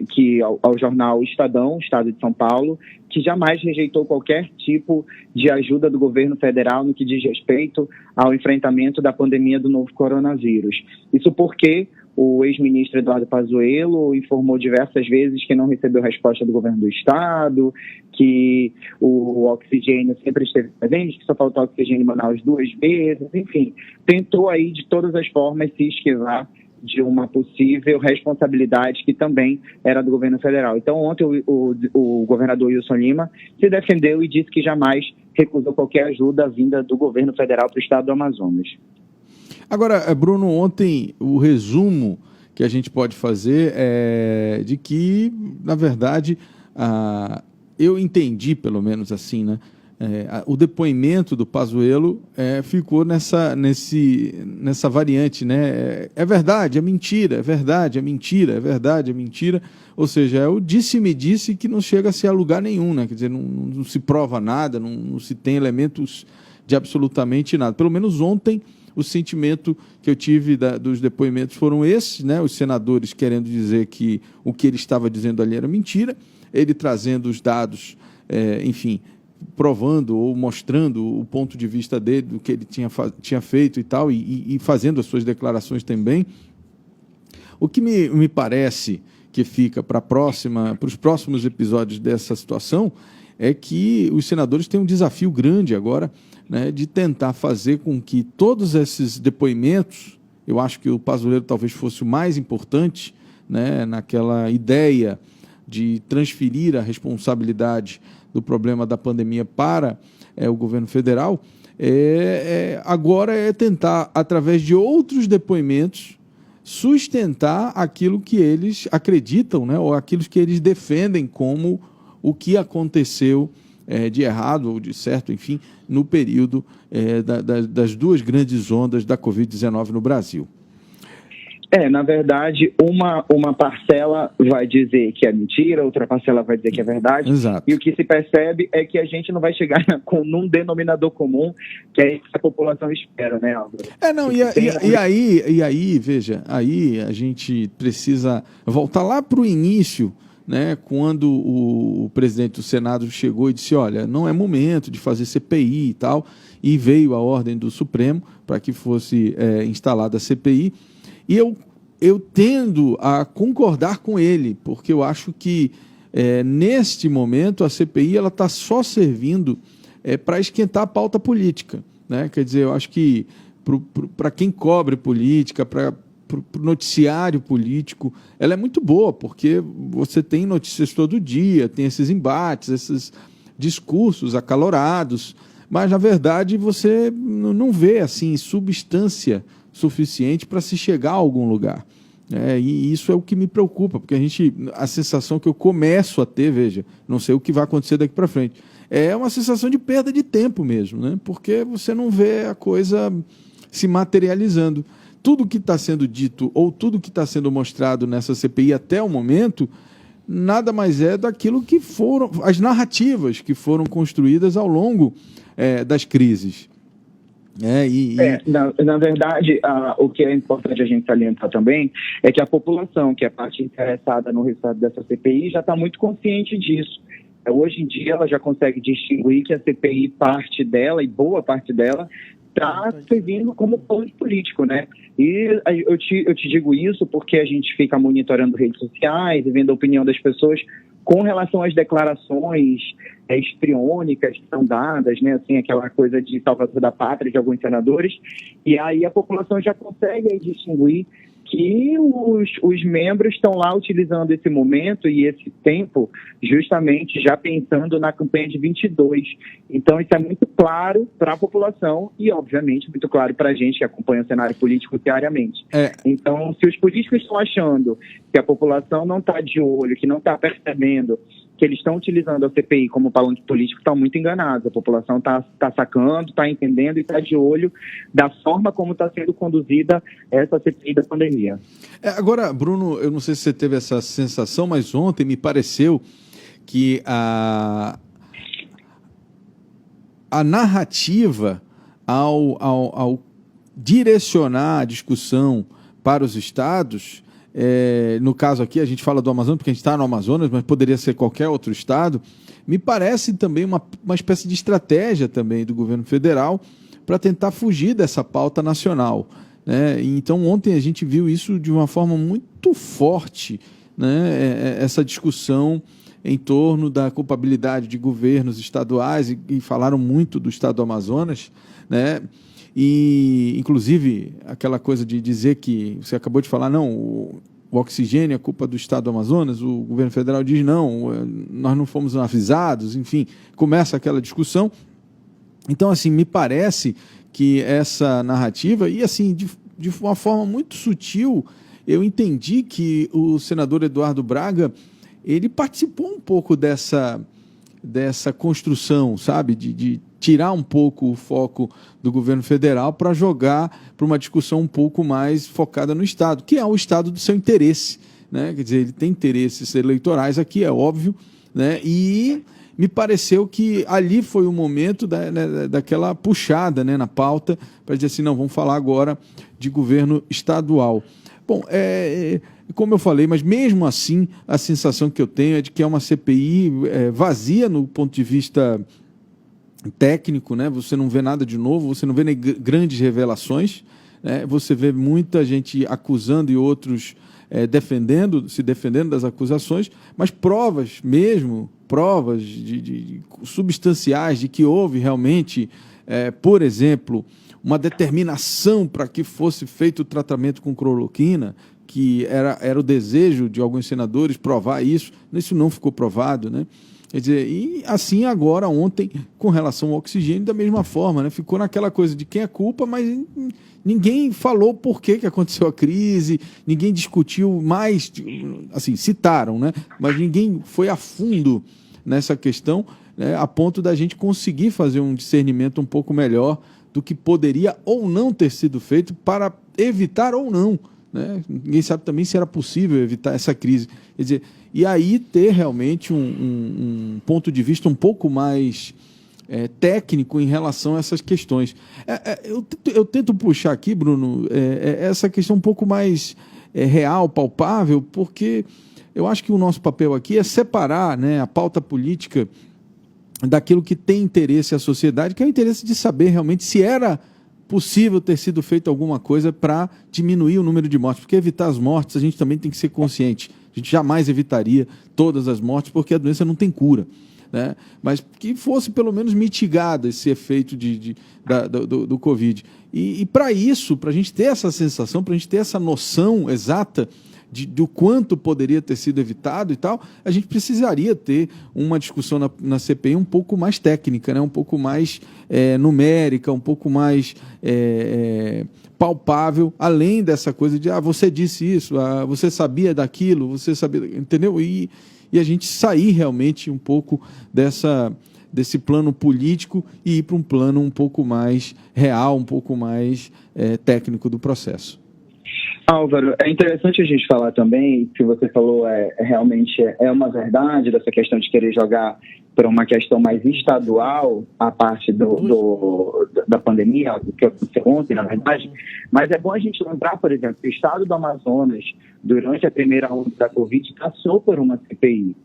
que ao jornal Estadão, Estado de São Paulo, que jamais rejeitou qualquer tipo de ajuda do governo federal no que diz respeito ao enfrentamento da pandemia do novo coronavírus. Isso porque o ex-ministro Eduardo Pazuello informou diversas vezes que não recebeu resposta do governo do estado, que o oxigênio sempre esteve presente, que só faltou oxigênio em Manaus 2 vezes, enfim, tentou aí de todas as formas se esquivar de uma possível responsabilidade que também era do governo federal. Então, ontem o governador Wilson Lima se defendeu e disse que jamais recusou qualquer ajuda vinda do governo federal para o estado do Amazonas. Agora, Bruno, ontem o resumo que a gente pode fazer é de que, na verdade, eu entendi, pelo menos assim, né? O depoimento do Pazuello ficou nessa variante, né? É verdade, é mentira, é verdade, é mentira, é verdade, é mentira. Ou seja, é o disse-me disse que não chega a ser a lugar nenhum, né? Quer dizer, não se prova nada, não se tem elementos de absolutamente nada. Pelo menos ontem o sentimento que eu tive dos depoimentos foram esses, né? Os senadores querendo dizer que o que ele estava dizendo ali era mentira, ele trazendo os dados, enfim, provando ou mostrando o ponto de vista dele, do que ele tinha feito e tal, e fazendo as suas declarações também. O que me parece que fica para os próximos episódios dessa situação é que os senadores têm um desafio grande agora, né, de tentar fazer com que todos esses depoimentos, eu acho que o Pazuello talvez fosse o mais importante, né, naquela ideia de transferir a responsabilidade do problema da pandemia para o governo federal, agora é tentar, através de outros depoimentos, sustentar aquilo que eles acreditam, né, ou aquilo que eles defendem como o que aconteceu de errado ou de certo, enfim, no período das duas grandes ondas da Covid-19 no Brasil. Na verdade, uma parcela vai dizer que é mentira, outra parcela vai dizer que é verdade. Exato. E o que se percebe é que a gente não vai chegar num denominador comum, que é isso que a população espera, né, Álvaro? E aí, veja, aí a gente precisa voltar lá para o início, né, quando o presidente do Senado chegou e disse, olha, não é momento de fazer CPI e tal, e veio a ordem do Supremo para que fosse instalada a CPI. E eu tendo a concordar com ele, porque eu acho que, neste momento, a CPI está só servindo para esquentar a pauta política, né? Quer dizer, eu acho que para quem cobre política, para o noticiário político, ela é muito boa, porque você tem notícias todo dia, tem esses embates, esses discursos acalorados, mas, na verdade, você não vê assim, substância suficiente para se chegar a algum lugar. E isso é o que me preocupa, porque a sensação que eu começo a ter, veja, não sei o que vai acontecer daqui para frente, é uma sensação de perda de tempo mesmo, né? Porque você não vê a coisa se materializando. Tudo que está sendo dito ou tudo que está sendo mostrado nessa CPI até o momento nada mais é daquilo que foram as narrativas que foram construídas ao longo das crises. Na verdade, o que é importante a gente salientar também é que a população, que é a parte interessada no resultado dessa CPI, já está muito consciente disso. Hoje em dia, ela já consegue distinguir que a CPI, parte dela, e boa parte dela, está servindo como ponto político, né? E eu te digo isso porque a gente fica monitorando redes sociais e vendo a opinião das pessoas com relação às declarações histriônicas que são dadas, né, assim, aquela coisa de salvador da pátria de alguns senadores, e aí a população já consegue aí distinguir que os membros estão lá utilizando esse momento e esse tempo justamente já pensando na campanha de 22. Então isso é muito claro para a população e, obviamente, muito claro para a gente que acompanha o cenário político diariamente. Então, se os políticos estão achando que a população não está de olho, que não está percebendo que eles estão utilizando a CPI como palanque político, estão muito enganados. A população está sacando, está entendendo e está de olho da forma como está sendo conduzida essa CPI da pandemia. Agora, Bruno, eu não sei se você teve essa sensação, mas ontem me pareceu que a narrativa ao direcionar a discussão para os estados, no caso aqui a gente fala do Amazonas porque a gente está no Amazonas, mas poderia ser qualquer outro estado, me parece também uma espécie de estratégia também do governo federal para tentar fugir dessa pauta nacional, né? Então ontem a gente viu isso de uma forma muito forte, né? Essa discussão em torno da culpabilidade de governos estaduais e falaram muito do estado do Amazonas, né? E, inclusive, aquela coisa de dizer que, você acabou de falar, não, o oxigênio é culpa do estado do Amazonas, o governo federal diz não, nós não fomos avisados, enfim, começa aquela discussão. Então, assim, me parece que essa narrativa, e assim, de uma forma muito sutil, eu entendi que o senador Eduardo Braga, ele participou um pouco dessa construção, sabe, de tirar um pouco o foco do governo federal para jogar para uma discussão um pouco mais focada no Estado, que é o Estado do seu interesse, né? Quer dizer, ele tem interesses eleitorais aqui, é óbvio, né? E me pareceu que ali foi o momento daquela puxada, né, na pauta para dizer assim, não, vamos falar agora de governo estadual. Bom, como eu falei, mas mesmo assim a sensação que eu tenho é de que é uma CPI vazia no ponto de vista técnico, né? Você não vê nada de novo, você não vê nem grandes revelações, né? Você vê muita gente acusando e outros se defendendo das acusações, mas provas mesmo, provas substanciais de que houve realmente, por exemplo, uma determinação para que fosse feito o tratamento com cloroquina, que era o desejo de alguns senadores provar isso não ficou provado, né? Quer dizer, e assim agora, ontem, com relação ao oxigênio, da mesma forma, né? Ficou naquela coisa de quem é culpa, mas ninguém falou por que aconteceu a crise, ninguém discutiu mais, assim, citaram, né? Mas ninguém foi a fundo nessa questão, né? A ponto da gente conseguir fazer um discernimento um pouco melhor do que poderia ou não ter sido feito para evitar ou não, né? Ninguém sabe também se era possível evitar essa crise. Quer dizer, e aí ter realmente um ponto de vista um pouco mais técnico em relação a essas questões. Eu tento puxar aqui, Bruno, essa questão um pouco mais real, palpável, porque eu acho que o nosso papel aqui é separar, né, a pauta política daquilo que tem interesse à sociedade, que é o interesse de saber realmente se era possível ter sido feito alguma coisa para diminuir o número de mortes, porque evitar as mortes a gente também tem que ser consciente. A gente jamais evitaria todas as mortes, porque a doença não tem cura, né? Mas que fosse pelo menos mitigado esse efeito do Covid. E para isso, para a gente ter essa sensação, para a gente ter essa noção exata do quanto poderia ter sido evitado e tal, a gente precisaria ter uma discussão na CPI um pouco mais técnica, né? Um pouco mais numérica, um pouco mais palpável, além dessa coisa de você disse isso, você sabia daquilo, você sabia, entendeu? E a gente sair realmente um pouco desse plano político e ir para um plano um pouco mais real, um pouco mais técnico do processo. Álvaro, é interessante a gente falar também, que você falou realmente é uma verdade, dessa questão de querer jogar para uma questão mais estadual a parte da pandemia, o que aconteceu ontem, na verdade, mas é bom a gente lembrar, por exemplo, que o estado do Amazonas, durante a primeira onda da Covid, passou por uma CPI.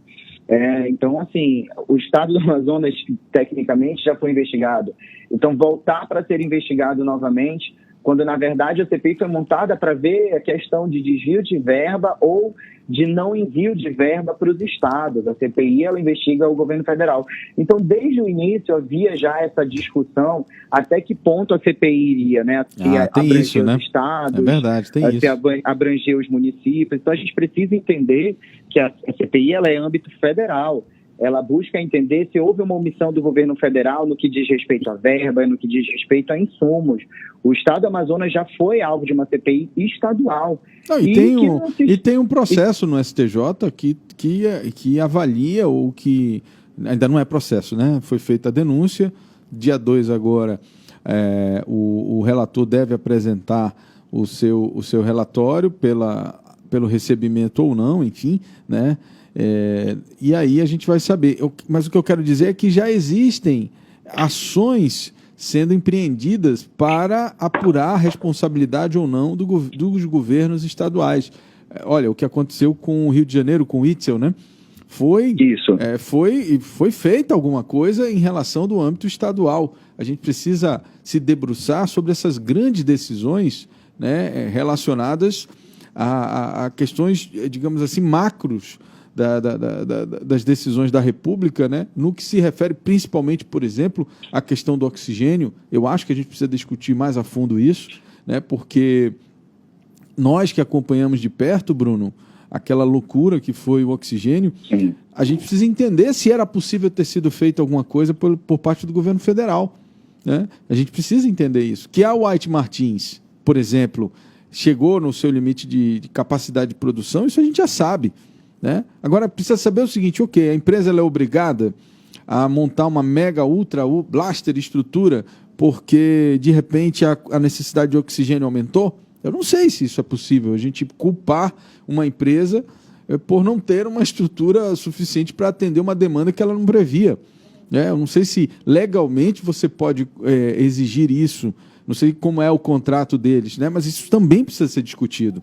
Então, assim, o estado do Amazonas, tecnicamente, já foi investigado. Então, voltar para ser investigado novamente, quando, na verdade, a CPI foi montada para ver a questão de desvio de verba ou de não envio de verba para os estados. A CPI, ela investiga o governo federal. Então, desde o início, havia já essa discussão até que ponto a CPI iria, né? Se abranger isso, né? os estados, é verdade, tem se isso. abranger os municípios. Então, a gente precisa entender que a CPI, ela é âmbito federal. Ela busca entender se houve uma omissão do governo federal no que diz respeito à verba, no que diz respeito a insumos. O estado do Amazonas já foi alvo de uma CPI estadual. Não, e tem um processo no STJ que avalia, ou que ainda não é processo, né? Foi feita a denúncia, dia 2 agora o relator deve apresentar o seu relatório pelo recebimento ou não, enfim, né? E aí a gente vai saber. Mas o que eu quero dizer é que já existem ações sendo empreendidas para apurar a responsabilidade ou não dos governos estaduais. Olha, o que aconteceu com o Rio de Janeiro, com o Itzel, né? Foi feita alguma coisa em relação do âmbito estadual. A gente precisa se debruçar sobre essas grandes decisões, né, relacionadas a questões, digamos assim, macros das decisões da República, né? No que se refere principalmente, por exemplo, à questão do oxigênio. Eu acho que a gente precisa discutir mais a fundo isso, né? Porque nós que acompanhamos de perto, Bruno, aquela loucura que foi o oxigênio, a gente precisa entender se era possível ter sido feita alguma coisa por parte do governo federal, né? A gente precisa entender isso. Que a White Martins, por exemplo, chegou no seu limite de capacidade de produção, isso a gente já sabe, né? Agora, precisa saber o seguinte, a empresa ela é obrigada a montar uma mega, ultra, blaster estrutura porque, de repente, a necessidade de oxigênio aumentou? Eu não sei se isso é possível, a gente culpar uma empresa por não ter uma estrutura suficiente para atender uma demanda que ela não previa, né? Eu não sei se legalmente você pode exigir isso, não sei como é o contrato deles, né? Mas isso também precisa ser discutido.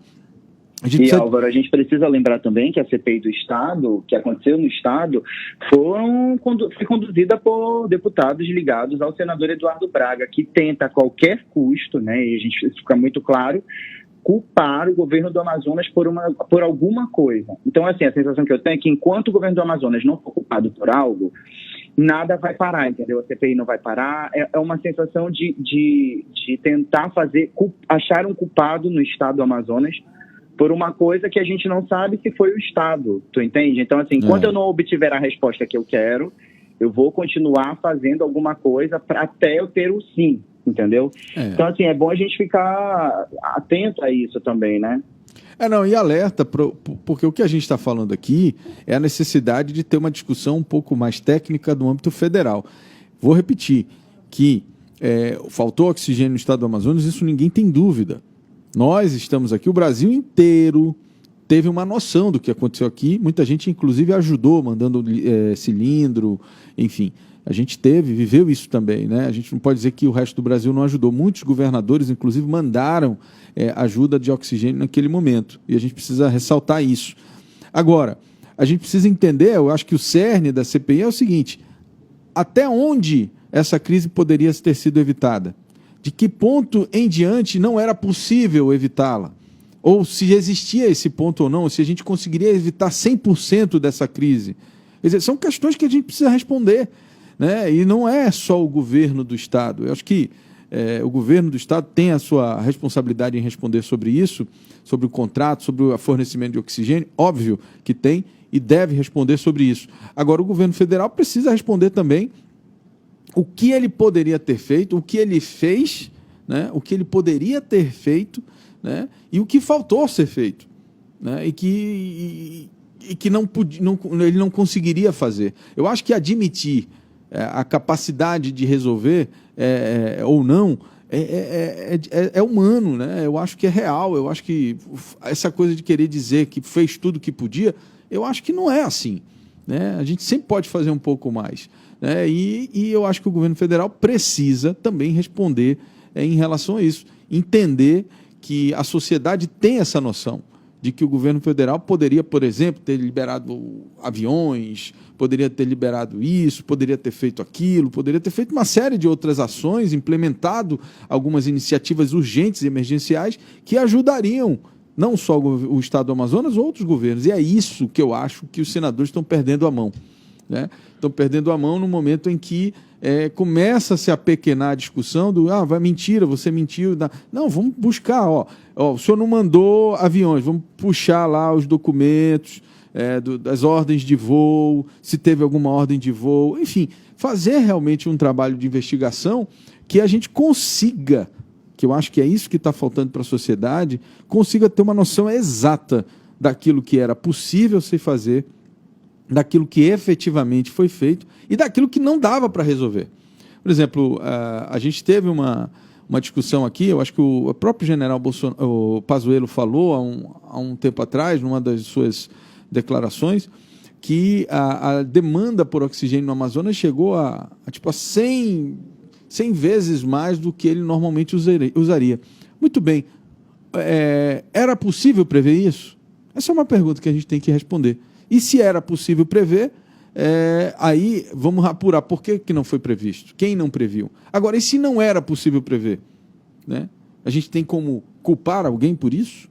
Álvaro, a gente precisa lembrar também que a CPI do Estado, que aconteceu no Estado, foi conduzida por deputados ligados ao senador Eduardo Braga, que tenta a qualquer custo, né, e isso fica muito claro, culpar o governo do Amazonas por alguma coisa. Então, assim, a sensação que eu tenho é que enquanto o governo do Amazonas não for culpado por algo, nada vai parar, entendeu? A CPI não vai parar. É uma sensação de tentar achar um culpado no estado do Amazonas por uma coisa que a gente não sabe se foi o Estado, tu entende? Então, assim, enquanto eu não obtiver a resposta que eu quero, eu vou continuar fazendo alguma coisa até eu ter o sim, entendeu? Então, assim, é bom a gente ficar atento a isso também, né? E alerta, porque o que a gente está falando aqui é a necessidade de ter uma discussão um pouco mais técnica do âmbito federal. Vou repetir que faltou oxigênio no estado do Amazonas, isso ninguém tem dúvida. Nós estamos aqui, o Brasil inteiro teve uma noção do que aconteceu aqui. Muita gente, inclusive, ajudou, mandando cilindro, enfim. A gente viveu isso também, né? A gente não pode dizer que o resto do Brasil não ajudou. Muitos governadores, inclusive, mandaram ajuda de oxigênio naquele momento. E a gente precisa ressaltar isso. Agora, a gente precisa entender, eu acho que o cerne da CPI é o seguinte: até onde essa crise poderia ter sido evitada? De que ponto em diante não era possível evitá-la? Ou se existia esse ponto ou não, se a gente conseguiria evitar 100% dessa crise. Quer dizer, são questões que a gente precisa responder, né? E não é só o governo do Estado. Eu acho que o governo do Estado tem a sua responsabilidade em responder sobre isso, sobre o contrato, sobre o fornecimento de oxigênio. Óbvio que tem e deve responder sobre isso. Agora, o governo federal precisa responder também o que ele poderia ter feito, o que ele fez, né? O que ele poderia ter feito, né? E o que faltou ser feito, né? E que ele não conseguiria fazer. Eu acho que admitir a capacidade de resolver ou não é humano, né? Eu acho que é real, eu acho que essa coisa de querer dizer que fez tudo o que podia, eu acho que não é assim, né? A gente sempre pode fazer um pouco mais, né? E eu acho que o governo federal precisa também responder em relação a isso, entender que a sociedade tem essa noção de que o governo federal poderia, por exemplo, ter liberado aviões, poderia ter liberado isso, poderia ter feito aquilo, poderia ter feito uma série de outras ações, implementado algumas iniciativas urgentes e emergenciais que ajudariam não só o Estado do Amazonas, outros governos. E é isso que eu acho que os senadores estão perdendo a mão, né? Estão perdendo a mão no momento em que começa a se apequenar a discussão do vai, mentira, você mentiu. Não, vamos buscar, o senhor não mandou aviões, vamos puxar lá os documentos das ordens de voo, se teve alguma ordem de voo, enfim, fazer realmente um trabalho de investigação que a gente consiga, que eu acho que é isso que está faltando para a sociedade, consiga ter uma noção exata daquilo que era possível se fazer, daquilo que efetivamente foi feito e daquilo que não dava para resolver. Por exemplo, a gente teve uma discussão aqui, eu acho que o próprio general o Pazuello falou há um tempo atrás, numa das suas declarações, que a demanda por oxigênio no Amazonas chegou a 100 vezes mais do que ele normalmente usaria. Muito bem, era possível prever isso? Essa é uma pergunta que a gente tem que responder. E se era possível prever, aí vamos apurar por que não foi previsto, quem não previu. Agora, e se não era possível prever? Né? A gente tem como culpar alguém por isso?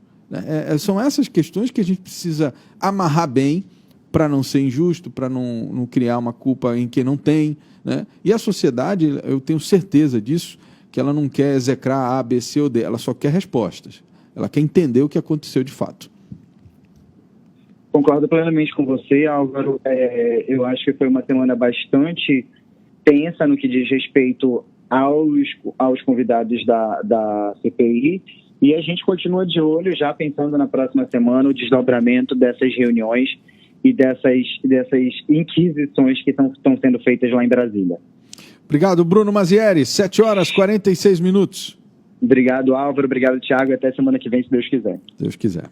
São essas questões que a gente precisa amarrar bem para não ser injusto, para não criar uma culpa em quem não tem, né? E a sociedade, eu tenho certeza disso, que ela não quer execrar A, B, C ou D, ela só quer respostas. Ela quer entender o que aconteceu de fato. Concordo plenamente com você, Álvaro. Eu acho que foi uma semana bastante tensa no que diz respeito aos convidados da CPI, e a gente continua de olho, já pensando na próxima semana, o desdobramento dessas reuniões e dessas inquisições que estão sendo feitas lá em Brasília. Obrigado, Bruno Mazieri. 7h47. Obrigado, Álvaro. Obrigado, Thiago. Até semana que vem, se Deus quiser. Deus quiser.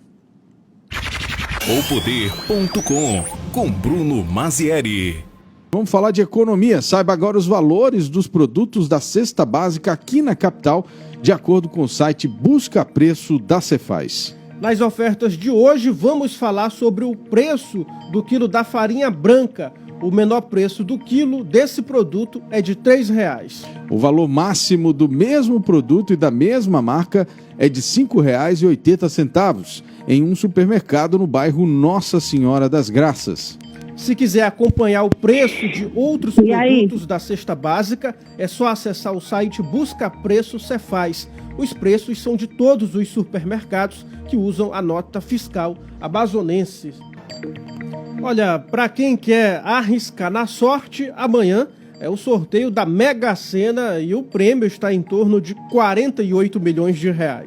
Opoder.com, com Bruno Mazieri. Vamos falar de economia. Saiba agora os valores dos produtos da cesta básica aqui na capital, de acordo com o site Busca Preço da Cefaz. Nas ofertas de hoje, vamos falar sobre o preço do quilo da farinha branca. O menor preço do quilo desse produto é de R$ 3,00. O valor máximo do mesmo produto e da mesma marca é de R$ 5,80 em um supermercado no bairro Nossa Senhora das Graças. Se quiser acompanhar o preço de outros produtos da cesta básica, é só acessar o site Busca Preço Cefaz. Os preços são de todos os supermercados que usam a nota fiscal amazonense. Olha, para quem quer arriscar na sorte, amanhã é o sorteio da Mega Sena e o prêmio está em torno de R$ 48 milhões.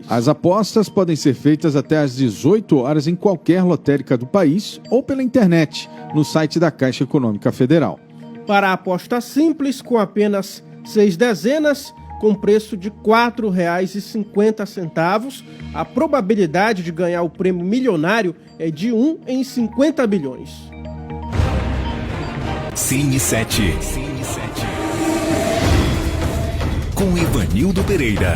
As apostas podem ser feitas até às 18 horas em qualquer lotérica do país ou pela internet, no site da Caixa Econômica Federal. Para a aposta simples, com apenas 6 dezenas, com preço de R$ 4,50, a probabilidade de ganhar o prêmio milionário é de 1 em 50 bilhões. Cine 7. Com Ivanildo Pereira.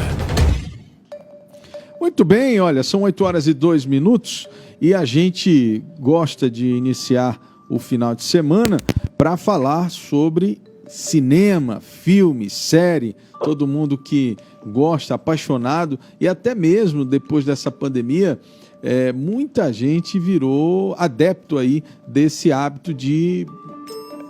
Muito bem, olha, são 8h02 e a gente gosta de iniciar o final de semana para falar sobre cinema, filme, série, todo mundo que gosta, apaixonado, e até mesmo depois dessa pandemia, muita gente virou adepto aí desse hábito de,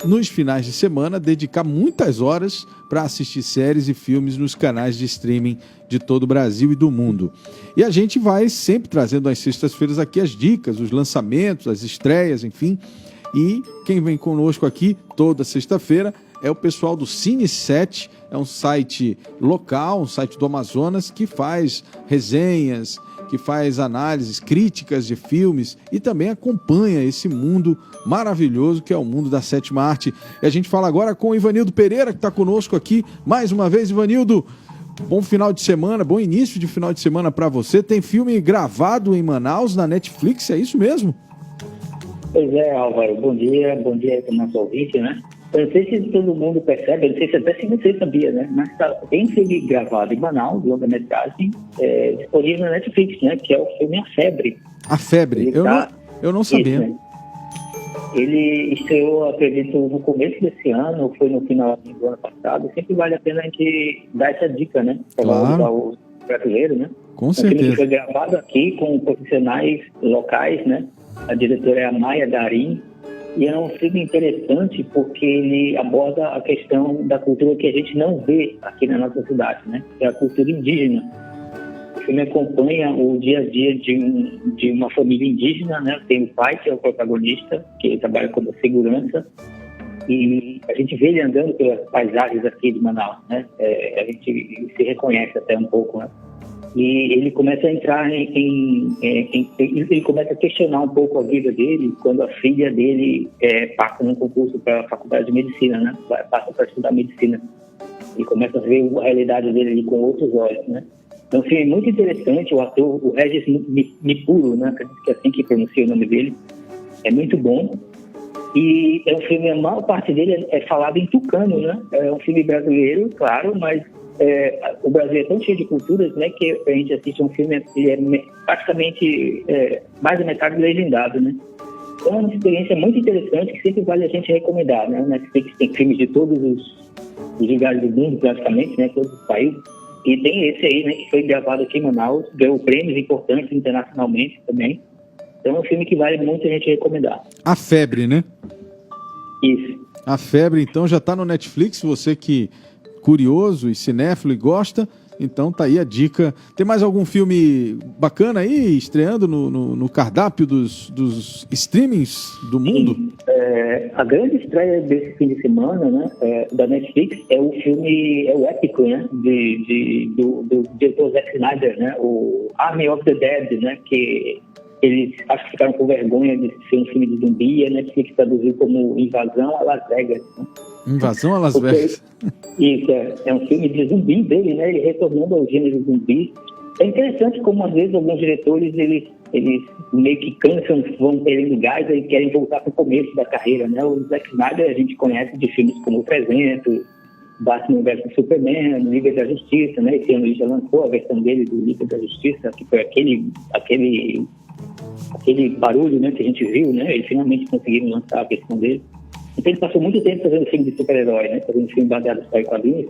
nos finais de semana, dedicar muitas horas para assistir séries e filmes nos canais de streaming de todo o Brasil e do mundo. E a gente vai sempre trazendo às sextas-feiras aqui as dicas, os lançamentos, as estreias, enfim. E quem vem conosco aqui toda sexta-feira é o pessoal do Cine 7, é um site local, um site do Amazonas, que faz resenhas, que faz análises, críticas de filmes e também acompanha esse mundo maravilhoso que é o mundo da sétima arte. E a gente fala agora com o Ivanildo Pereira, que está conosco aqui mais uma vez. Ivanildo, Bom final de semana, bom início de final de semana para você. Tem filme gravado em Manaus, na Netflix, é isso mesmo? Pois é, Álvaro, bom dia para o nosso ouvinte, né? Eu não sei se todo mundo percebe, eu não sei se até se você sabia, né? Mas tem filme gravado em Manaus, longa-metragem, disponível na Netflix, né? Que é o filme A Febre. A Febre, eu não sabia. Isso, né? Ele estreou, acredito, no começo desse ano, foi no final do ano passado. Sempre vale a pena a gente dar essa dica, né? Para o brasileiro, né? Com certeza. Filme que foi gravado aqui com profissionais locais, né? A diretora é a Maia Darim. E é um filme interessante porque ele aborda a questão da cultura que a gente não vê aqui na nossa cidade, né? Que é a cultura indígena. O filme acompanha o dia a dia de uma família indígena, né? Tem o pai, que é o protagonista, que ele trabalha como segurança, e a gente vê ele andando pelas paisagens aqui de Manaus, né? A gente se reconhece até um pouco, né? E ele começa a entrar ele começa a questionar um pouco a vida dele quando a filha dele passa num concurso para a faculdade de medicina, né? Passa para estudar medicina. E começa a ver a realidade dele ali com outros olhos, né? Então, um filme muito interessante. O ator, o Regis Nipuro, né? Acredito que é assim que pronuncia o nome dele. É muito bom. E é um filme, a maior parte dele é falado em tucano, né? É um filme brasileiro, claro, mas o Brasil é tão cheio de culturas, né, que a gente assiste um filme, ele é praticamente mais da metade legendado, né? Então é uma experiência muito interessante que sempre vale a gente recomendar, né? Netflix tem filmes de todos os lugares do mundo, praticamente, né? Todos os países. E tem esse aí, né, que foi gravado aqui em Manaus, ganhou prêmios importantes internacionalmente também. Então é um filme que vale muito a gente recomendar. A Febre, né? Isso. A Febre, então, já está no Netflix, você que curioso e cinéfilo e gosta, então tá aí a dica. Tem mais algum filme bacana aí, estreando no cardápio dos streamings do mundo? Sim, a grande estreia desse fim de semana, né, da Netflix, é o filme, o épico, né, do diretor Zack Snyder, né, o Army of the Dead, né, que eles acho que ficaram com vergonha de ser um filme de zumbi, e a Netflix traduziu como Invasão a Las Vegas, né? Invasão a Las Vegas. Isso, é um filme de zumbi dele, né? Ele retornando ao gênero zumbi. É interessante como, às vezes, alguns diretores, eles meio que cansam, vão perdendo gás e querem voltar para o começo da carreira, né? O Zack Snyder a gente conhece de filmes como O 300, Batman vs Superman, Liga da Justiça, né? Esse ano ele já lançou a versão dele do Liga da Justiça, que foi aquele barulho, né, que a gente viu, né? Eles finalmente conseguiram lançar a versão dele. Então ele passou muito tempo fazendo filme de super-herói, né? Fazendo filme baseado em quadrinhos.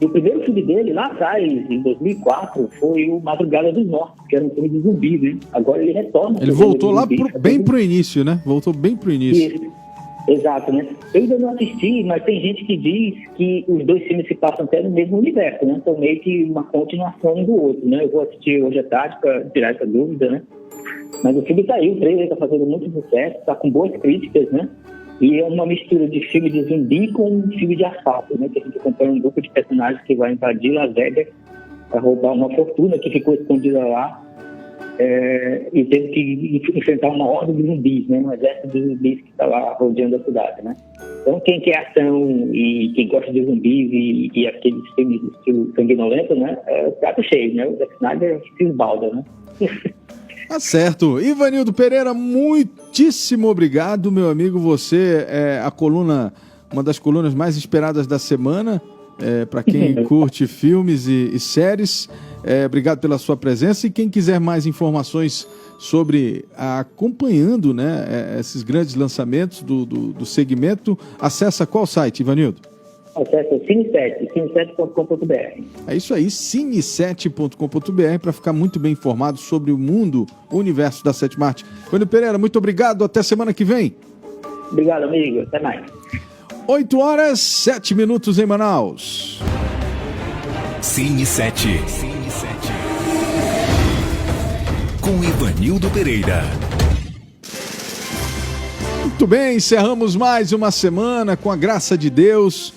E o primeiro filme dele, lá atrás, em 2004, foi o Madrugada dos Mortos, que era um filme de zumbi, né? Agora ele retorna. Ele voltou lá bem pro início, né? Voltou bem pro início. Isso. Exato, né? Eu ainda não assisti, mas tem gente que diz que os dois filmes se passam até no mesmo universo, né? Então meio que uma continuação um do outro, né? Eu vou assistir hoje à tarde para tirar essa dúvida, né? Mas o filme tá aí, o trailer tá fazendo muito sucesso, tá com boas críticas, né? E é uma mistura de filme de zumbi com filme de assalto, né? Que a gente acompanha um grupo de personagens que vai invadir Las Vegas para roubar uma fortuna que ficou escondida lá e teve que enfrentar uma horda de zumbis, né? Um exército de zumbis que está lá rodeando a cidade, né? Então quem quer ação e quem gosta de zumbis e aqueles filmes de estilo sanguinolento, né? É o prato cheio, né? O Zack Snyder se esbalda, né? Tá certo. Ivanildo Pereira, muitíssimo obrigado, meu amigo. Você é uma das colunas mais esperadas da semana, para quem curte filmes e séries. Obrigado pela sua presença. E quem quiser mais informações sobre acompanhando, né, esses grandes lançamentos do segmento, acessa qual site, Ivanildo? Acesse cine7.com.br. É isso aí, cine7.com.br, para ficar muito bem informado sobre o mundo, o universo da Sétima Arte. Ivanildo Pereira, muito obrigado, até semana que vem. Obrigado, amigo, até mais. 8h07 em Manaus. Cine 7. Com Ivanildo Pereira. Muito bem, encerramos mais uma semana com a graça de Deus,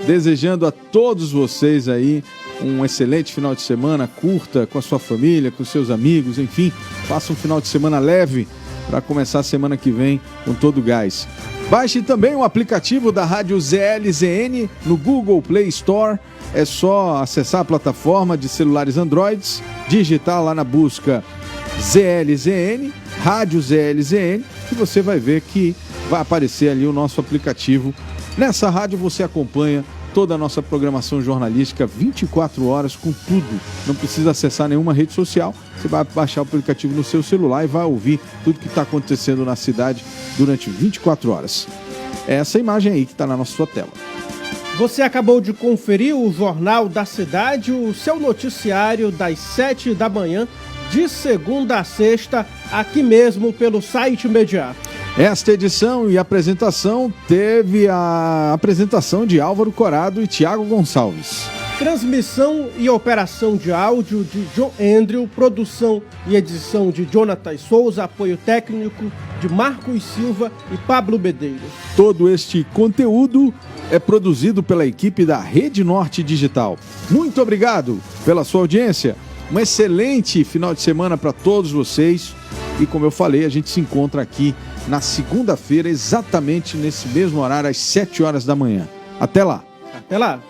desejando a todos vocês aí um excelente final de semana, curta com a sua família, com seus amigos, enfim, faça um final de semana leve para começar a semana que vem com todo o gás. Baixe também o aplicativo da Rádio ZLZN no Google Play Store. É só acessar a plataforma de celulares Androids, digitar lá na busca ZLZN, Rádio ZLZN, e você vai ver que vai aparecer ali o nosso aplicativo. Nessa rádio você acompanha toda a nossa programação jornalística 24 horas com tudo. Não precisa acessar nenhuma rede social. Você vai baixar o aplicativo no seu celular e vai ouvir tudo que está acontecendo na cidade durante 24 horas. É essa imagem aí que está na sua tela. Você acabou de conferir o Jornal da Cidade, o seu noticiário das 7 da manhã, de segunda a sexta, aqui mesmo pelo site imediato. Esta edição e apresentação teve a apresentação de Álvaro Corado e Tiago Gonçalves. Transmissão e operação de áudio de John Andrew, produção e edição de Jonathan Souza, apoio técnico de Marcos Silva e Pablo Medeiros. Todo este conteúdo é produzido pela equipe da Rede Norte Digital. Muito obrigado pela sua audiência. Um excelente final de semana para todos vocês. E como eu falei, a gente se encontra aqui na segunda-feira, exatamente nesse mesmo horário, às 7 horas da manhã. Até lá. Até lá.